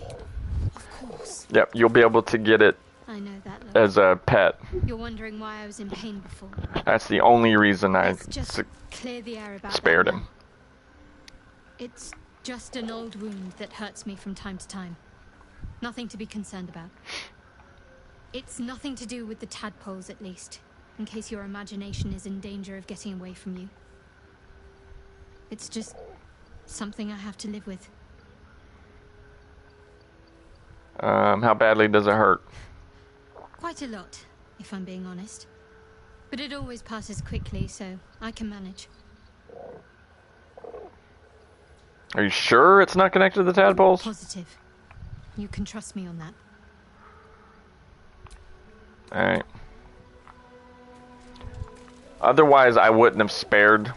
of course. Yep, you'll be able to get it I know that look. as a pet. You're wondering why I was in pain before. That's the only reason I Just clear the air about spared that him. now. It's just an old wound that hurts me from time to time. Nothing to be concerned about. It's nothing to do with the tadpoles, at least, in case your imagination is in danger of getting away from you. It's just something I have to live with. How badly does it hurt? Quite a lot, if I'm being honest. But it always passes quickly, so I can manage. Are you sure it's not connected to the tadpoles? Positive. You can trust me on that. Alright. Otherwise, I wouldn't have spared.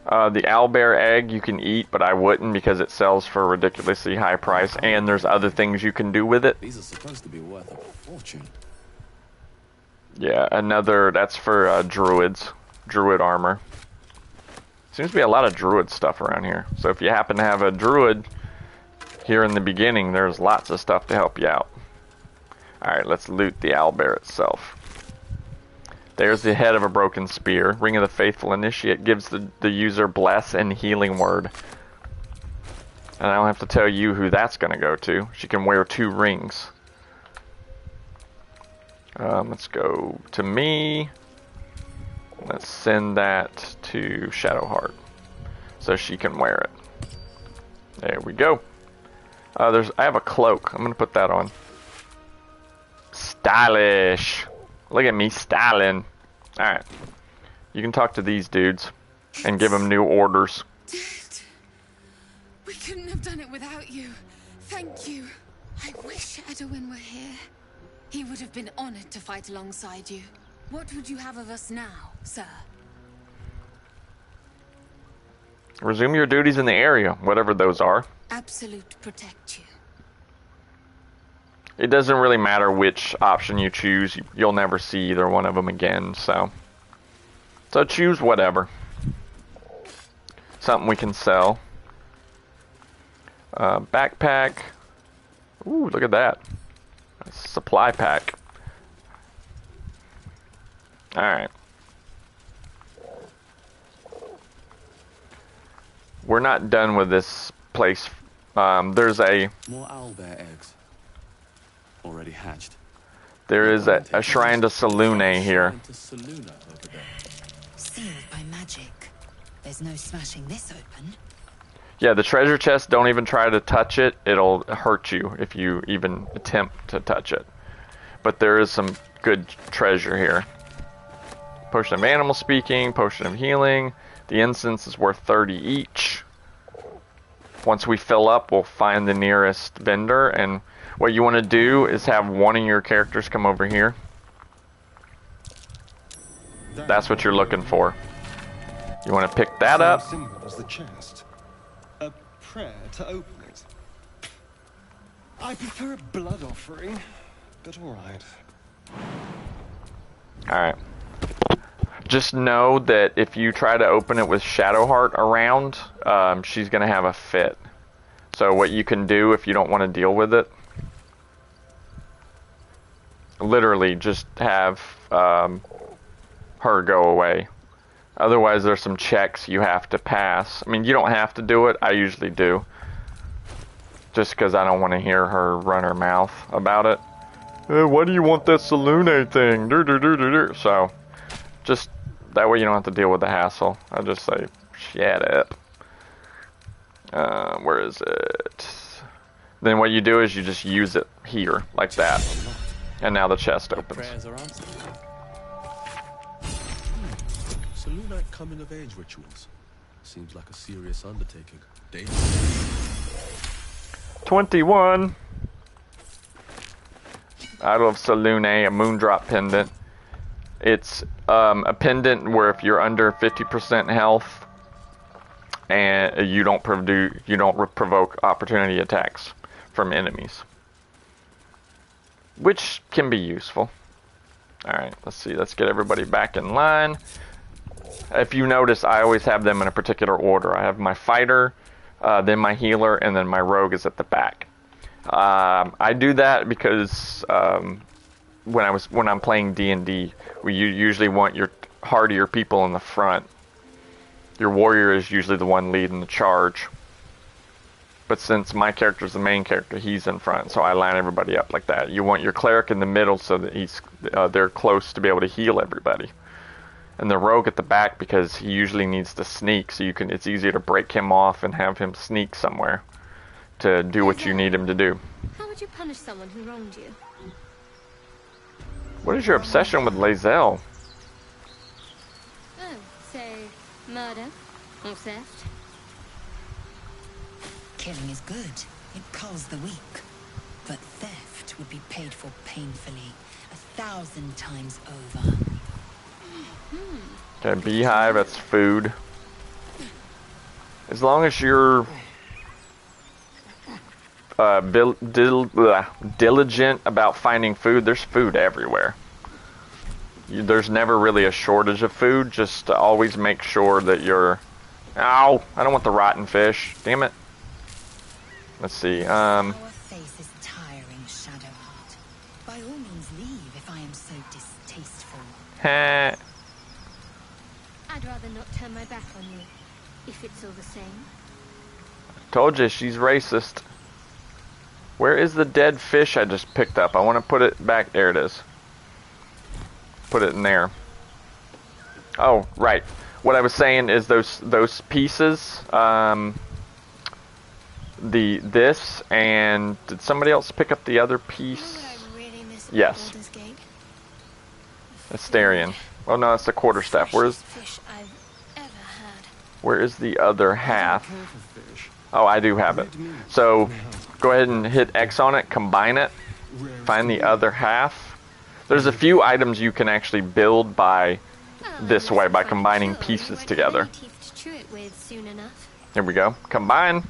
The owlbear egg you can eat, but I wouldn't because it sells for a ridiculously high price, and there's other things you can do with it. These are supposed to be worth a fortune. Yeah, that's for druids. Druid armor. Seems to be a lot of druid stuff around here. So if you happen to have a druid here in the beginning, there's lots of stuff to help you out. Alright, let's loot the owlbear itself. There's the head of a broken spear. Ring of the Faithful Initiate gives the user bless and healing word. And I don't have to tell you who that's going to go to. She can wear 2 rings. Let's go to me. Let's send that to Shadowheart so she can wear it. There we go. I have a cloak. I'm going to put that on. Stylish. Look at me styling. Alright. You can talk to these dudes and give them new orders. Dad, we couldn't have done it without you. Thank you. I wish Edwin were here. He would have been honored to fight alongside you. What would you have of us now, sir? Resume your duties in the area, whatever those are. Absolute protect you. It doesn't really matter which option you choose. You'll never see either one of them again, so choose whatever. Something we can sell. Backpack. Ooh, look at that. A supply pack. Alright. We're not done with this place. There's a... More owlbear eggs. Already hatched. There is a shrine to Selune here. Sealed by magic. There's no smashing this open. Yeah, the treasure chest, don't even try to touch it. It'll hurt you if you even attempt to touch it. But there is some good treasure here. Potion of animal speaking, potion of healing. The incense is worth 30 each. Once we fill up, we'll find the nearest vendor, and what you want to do is have one of your characters come over here. That's what you're looking for. You want to pick that up. Symbol as the chest. A prayer to open it. I prefer a blood offering, but alright. Alright. Just know that if you try to open it with Shadowheart around, she's going to have a fit. So what you can do if you don't want to deal with it, literally just have her go away. Otherwise there's some checks you have to pass. I mean, you don't have to do it. I usually do. Just because I don't want to hear her run her mouth about it. Why do you want that Selune thing? So, just that way you don't have to deal with the hassle. I just say, shut up. Where is it? Then what you do is you just use it here, like that. And now the chest opens. Prayers are answered. Selunite coming of age rituals. Seems like a serious undertaking. Dangerous. 21. Idol of Selune, a moondrop pendant. It's a pendant where if you're under 50% health and you don't provoke opportunity attacks from enemies, which can be useful. All right, let's see. Let's get everybody back in line. If you notice, I always have them in a particular order. I have my fighter, then my healer, and then my rogue is at the back. I do that because when I'm playing D&D, you usually want your hardier people in the front. Your warrior is usually the one leading the charge. But since my character is the main character, he's in front, so I line everybody up like that. You want your cleric in the middle so that they're close to be able to heal everybody. And the rogue at the back because he usually needs to sneak, so it's easier to break him off and have him sneak somewhere to do what you need him to do. How would you punish someone who wronged you? What is your obsession with Lae'zel? Oh, say murder or theft? Killing is good. It culls the weak. But theft would be paid for painfully, 1,000 times over. Okay, beehive, that's food. As long as you're diligent about finding food, there's food everywhere. There's never really a shortage of food, just always make sure that you're... Ow! I don't want the rotten fish. Damn it. Let's see, Our face is tiring, Shadowheart. By all means leave if I am so distasteful. I'd rather not turn my back on you, if it's all the same. Told you, she's racist. Where is the dead fish I just picked up? I want to put it back. There it is. Put it in there. Oh, right. What I was saying is those pieces, this, and did somebody else pick up the other piece? Yes. Astarion. Oh no, that's the quarterstaff. Where is the other half? Oh, I do have it. So go ahead and hit X on it, combine it, find the other half. There's a few items you can actually build by this way, by combining pieces together. Here we go. Combine.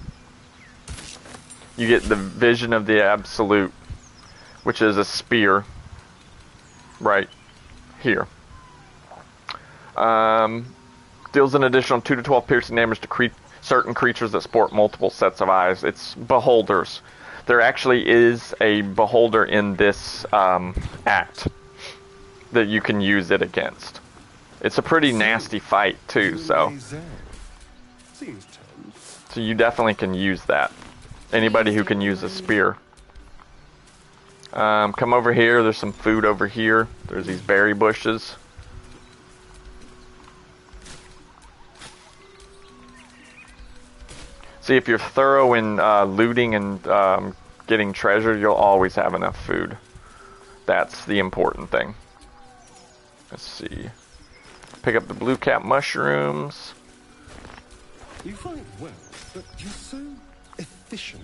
You get the Vision of the Absolute, which is a spear right here. Deals an additional 2 to 12 piercing damage to certain creatures that sport multiple sets of eyes. It's beholders. There actually is a beholder in this act that you can use it against. It's a pretty nasty fight too, so you definitely can use that. Anybody who can use a spear. Come over here. There's some food over here. There's these berry bushes. See, if you're thorough in looting and getting treasure, you'll always have enough food. That's the important thing. Let's see. Pick up the blue cap mushrooms. You fight well, but you're so efficient.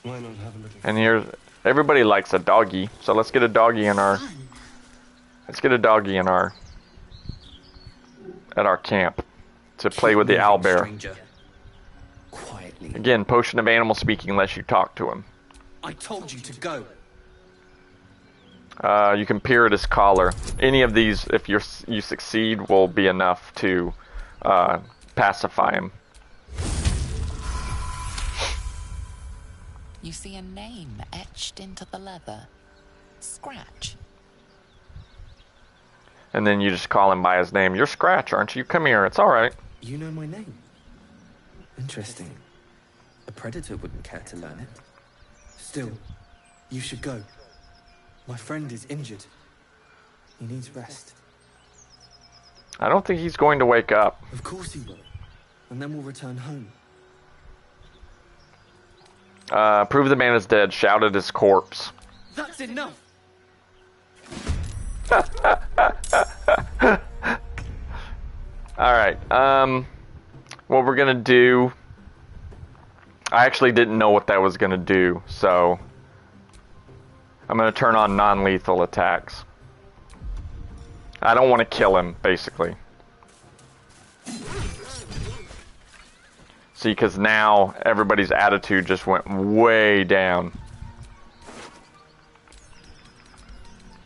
Why not have a little? And here's everybody likes a doggy, so let's get a doggy in our. Let's get a doggy in our. At our camp, to play with the owlbear. Quietly. Again, potion of animal speaking lets you talk to him. I told you to go. You can peer at his collar. Any of these, if you succeed, will be enough to pacify him. You see a name etched into the leather. Scratch. And then you just call him by his name. You're Scratch, aren't you? Come here, it's alright. You know my name. Interesting. A predator wouldn't care to learn it. Still, you should go. My friend is injured. He needs rest. I don't think he's going to wake up. Of course he will. And then we'll return home. Prove the man is dead. Shout at his corpse. That's enough! Alright, what we're gonna do I actually didn't know what that was going to do, so I'm going to turn on non-lethal attacks. I don't want to kill him, basically. See, because now everybody's attitude just went way down.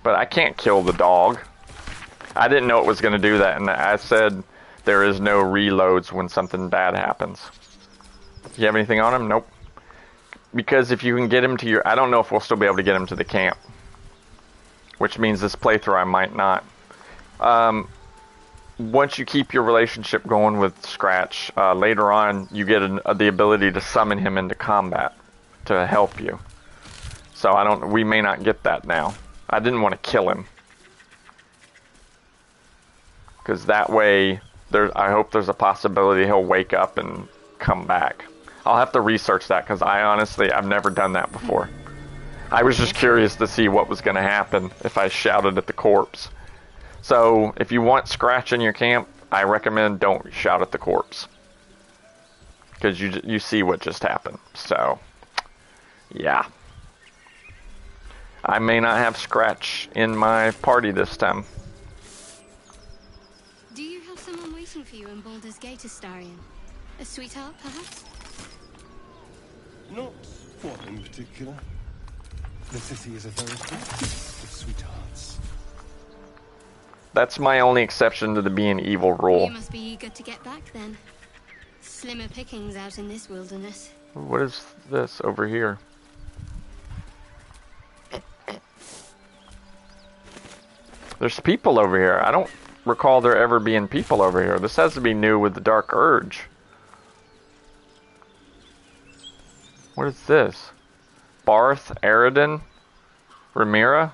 But I can't kill the dog. I didn't know it was going to do that, and I said there is no reloads when something bad happens. Do you have anything on him? Nope. Because if you can get him to your... I don't know if we'll still be able to get him to the camp. Which means this playthrough I might not. Once you keep your relationship going with Scratch, later on you get the ability to summon him into combat to help you. So we may not get that now. I didn't want to kill him. Because that way, I hope there's a possibility he'll wake up and come back. I'll have to research that because I've never done that before. I was just curious to see what was going to happen if I shouted at the corpse. So, if you want Scratch in your camp, I recommend don't shout at the corpse. Because you see what just happened. So, yeah. I may not have Scratch in my party this time. Do you have someone waiting for you in Baldur's Gate, Astarion? A sweetheart, perhaps? Not one in particular. The city is a very big place of sweethearts. That's my only exception to the being evil rule. You must be eager to get back then. Slimmer pickings out in this wilderness. What is this over here? There's people over here. I don't recall there ever being people over here. This has to be new with the Dark Urge. What is this? Barth, Aridin, Ramira?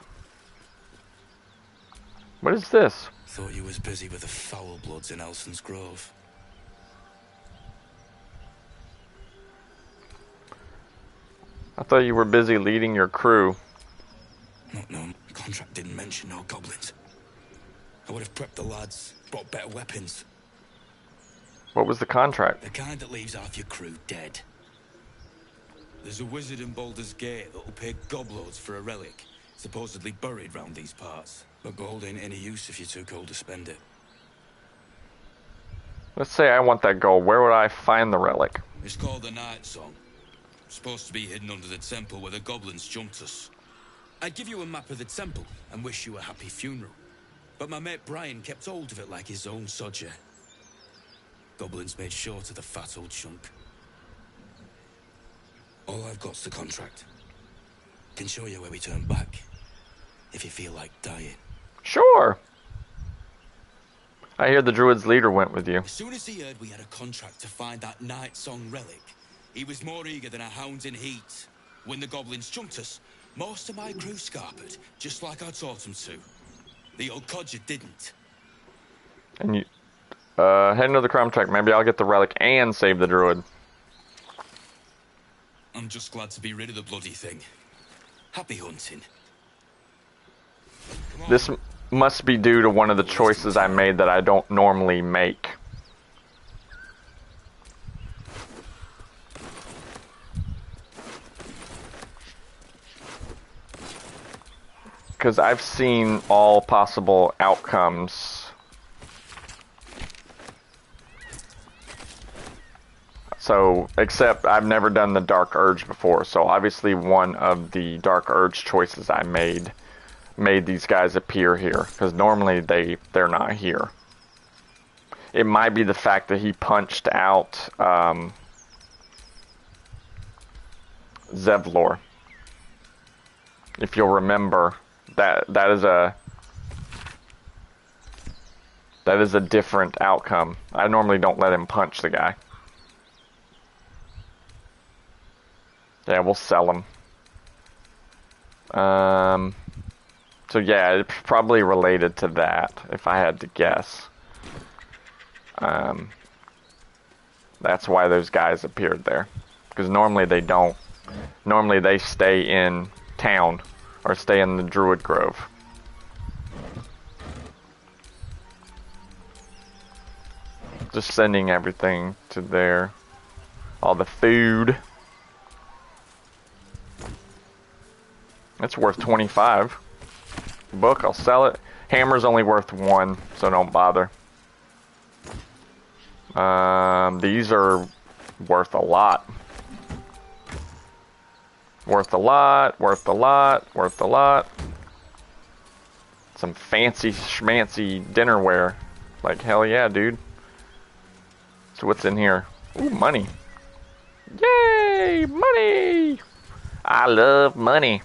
What is this? Thought you was busy with the foul bloods in Elson's Grove. I thought you were busy leading your crew. No, the contract didn't mention no goblins. I would have prepped the lads, brought better weapons. What was the contract? The kind that leaves half your crew dead. There's a wizard in Baldur's Gate that'll pay gobloads for a relic, supposedly buried round these parts. But gold ain't any use if you're too cold to spend it. Let's say I want that gold. Where would I find the relic? It's called the Night Song. Supposed to be hidden under the temple where the goblins jumped us. I'd give you a map of the temple and wish you a happy funeral. But my mate Brian kept hold of it like his own sodger. Goblins made short of the fat old chunk. All I've got's the contract. Can show you where we turn back, if you feel like dying. Sure. I hear the druid's leader went with you. As soon as he heard we had a contract to find that Night Song relic, he was more eager than a hound in heat. When the goblins jumped us, most of my crew scarpered, just like I taught them to. The old codger didn't. And you, head into the crime track. Maybe I'll get the relic and save the druid. I'm just glad to be rid of the bloody thing. Happy hunting. This must be due to one of the choices I made that I don't normally make. Because I've seen all possible outcomes. So, except I've never done the Dark Urge before, so obviously one of the Dark Urge choices I made these guys appear here, because normally they're not here. It might be the fact that he punched out Zevlor. If you'll remember, that is a different outcome. I normally don't let him punch the guy. Yeah, we'll sell him. So yeah, it's probably related to that, if I had to guess. That's why those guys appeared there. Because normally they don't. Normally they stay in town, or stay in the Druid Grove. Just sending everything to there. All the food. That's worth 25. Book, I'll sell it. Hammer's only worth 1, so don't bother. These are worth a lot. Worth a lot, worth a lot, worth a lot. Some fancy schmancy dinnerware. Like, hell yeah, dude. So what's in here? Ooh, money. Yay, money! I love money.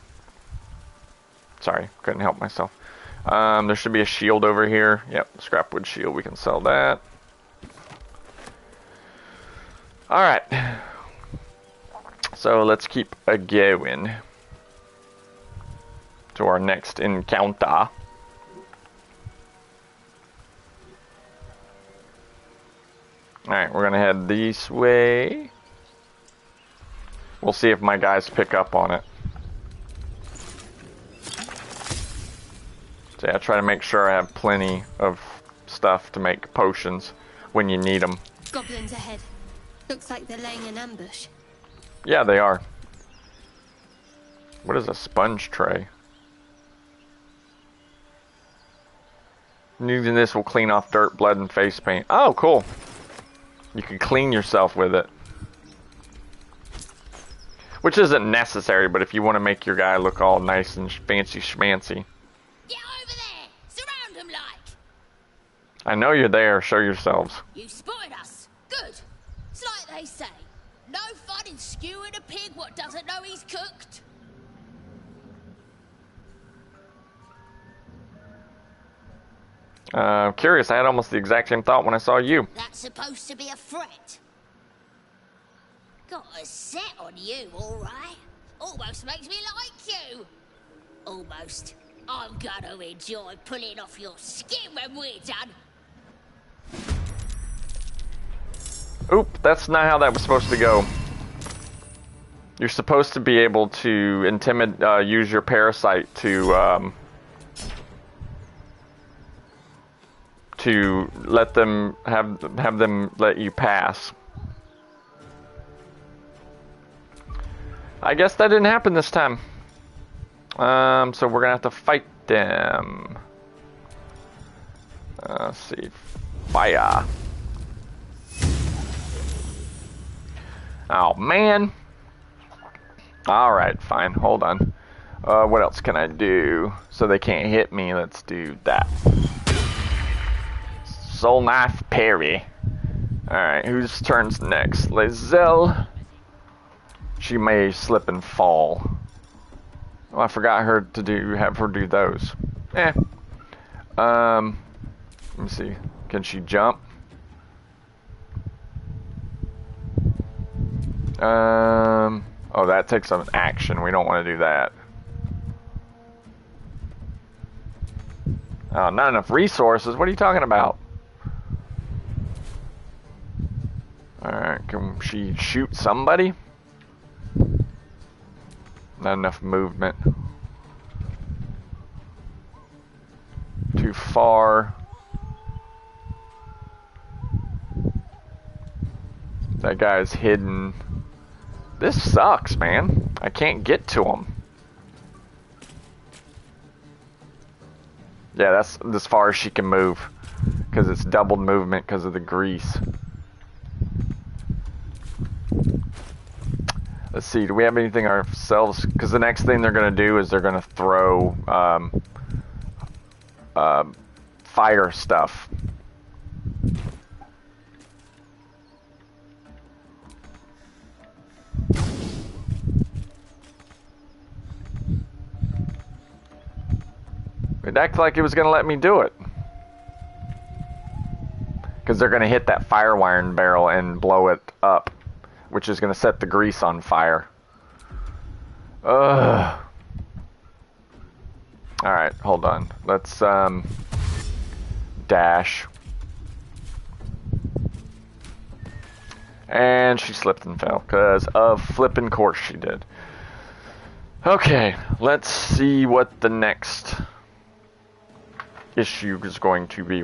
Sorry, couldn't help myself. There should be a shield over here. Yep, scrapwood shield, we can sell that. Alright. So let's keep a going to our next encounter. Alright, we're gonna head this way. We'll see if my guys pick up on it. So yeah, I try to make sure I have plenty of stuff to make potions when you need them. Goblins ahead. Looks like they're laying an ambush. Yeah, they are. What is a sponge tray? Using this will clean off dirt, blood, and face paint. Oh, cool. You can clean yourself with it. Which isn't necessary, but if you want to make your guy look all nice and fancy schmancy. Get over there! Surround them like! I know you're there. Show yourselves. You spotted us. Good. It's like they say. No fun in skewing a pig what doesn't know he's cooked. Curious, I had almost the exact same thought when I saw you. That's supposed to be a threat. Got a set on you, alright? Almost makes me like you. Almost. I'm gonna enjoy pulling off your skin when we're done. Oop, that's not how that was supposed to go. You're supposed to be able to use your parasite to let them have them let you pass. I guess that didn't happen this time. So we're gonna have to fight them. Let's see, fire. Oh man. All right, fine. Hold on. What else can I do so they can't hit me? Let's do that. Soul knife parry. All right, whose turn's next? Lizelle. She may slip and fall. Oh, I forgot her to have her do those. Let me see. Can she jump? Oh, that takes some action. We don't want to do that. Oh, not enough resources. What are you talking about? Alright, can she shoot somebody? Not enough movement. Too far. That guy's hidden. This sucks, man. I can't get to him. Yeah, that's as far as she can move. Because it's doubled movement because of the grease. Let's see, do we have anything ourselves? Because the next thing they're going to do is they're going to throw fire stuff. It acted like it was going to let me do it. Because they're going to hit that fire iron barrel and blow it up, which is going to set the grease on fire. Ugh. Alright, hold on. Let's, dash. And she slipped and fell, because of flippin' course she did. Okay, let's see what the next issue is going to be.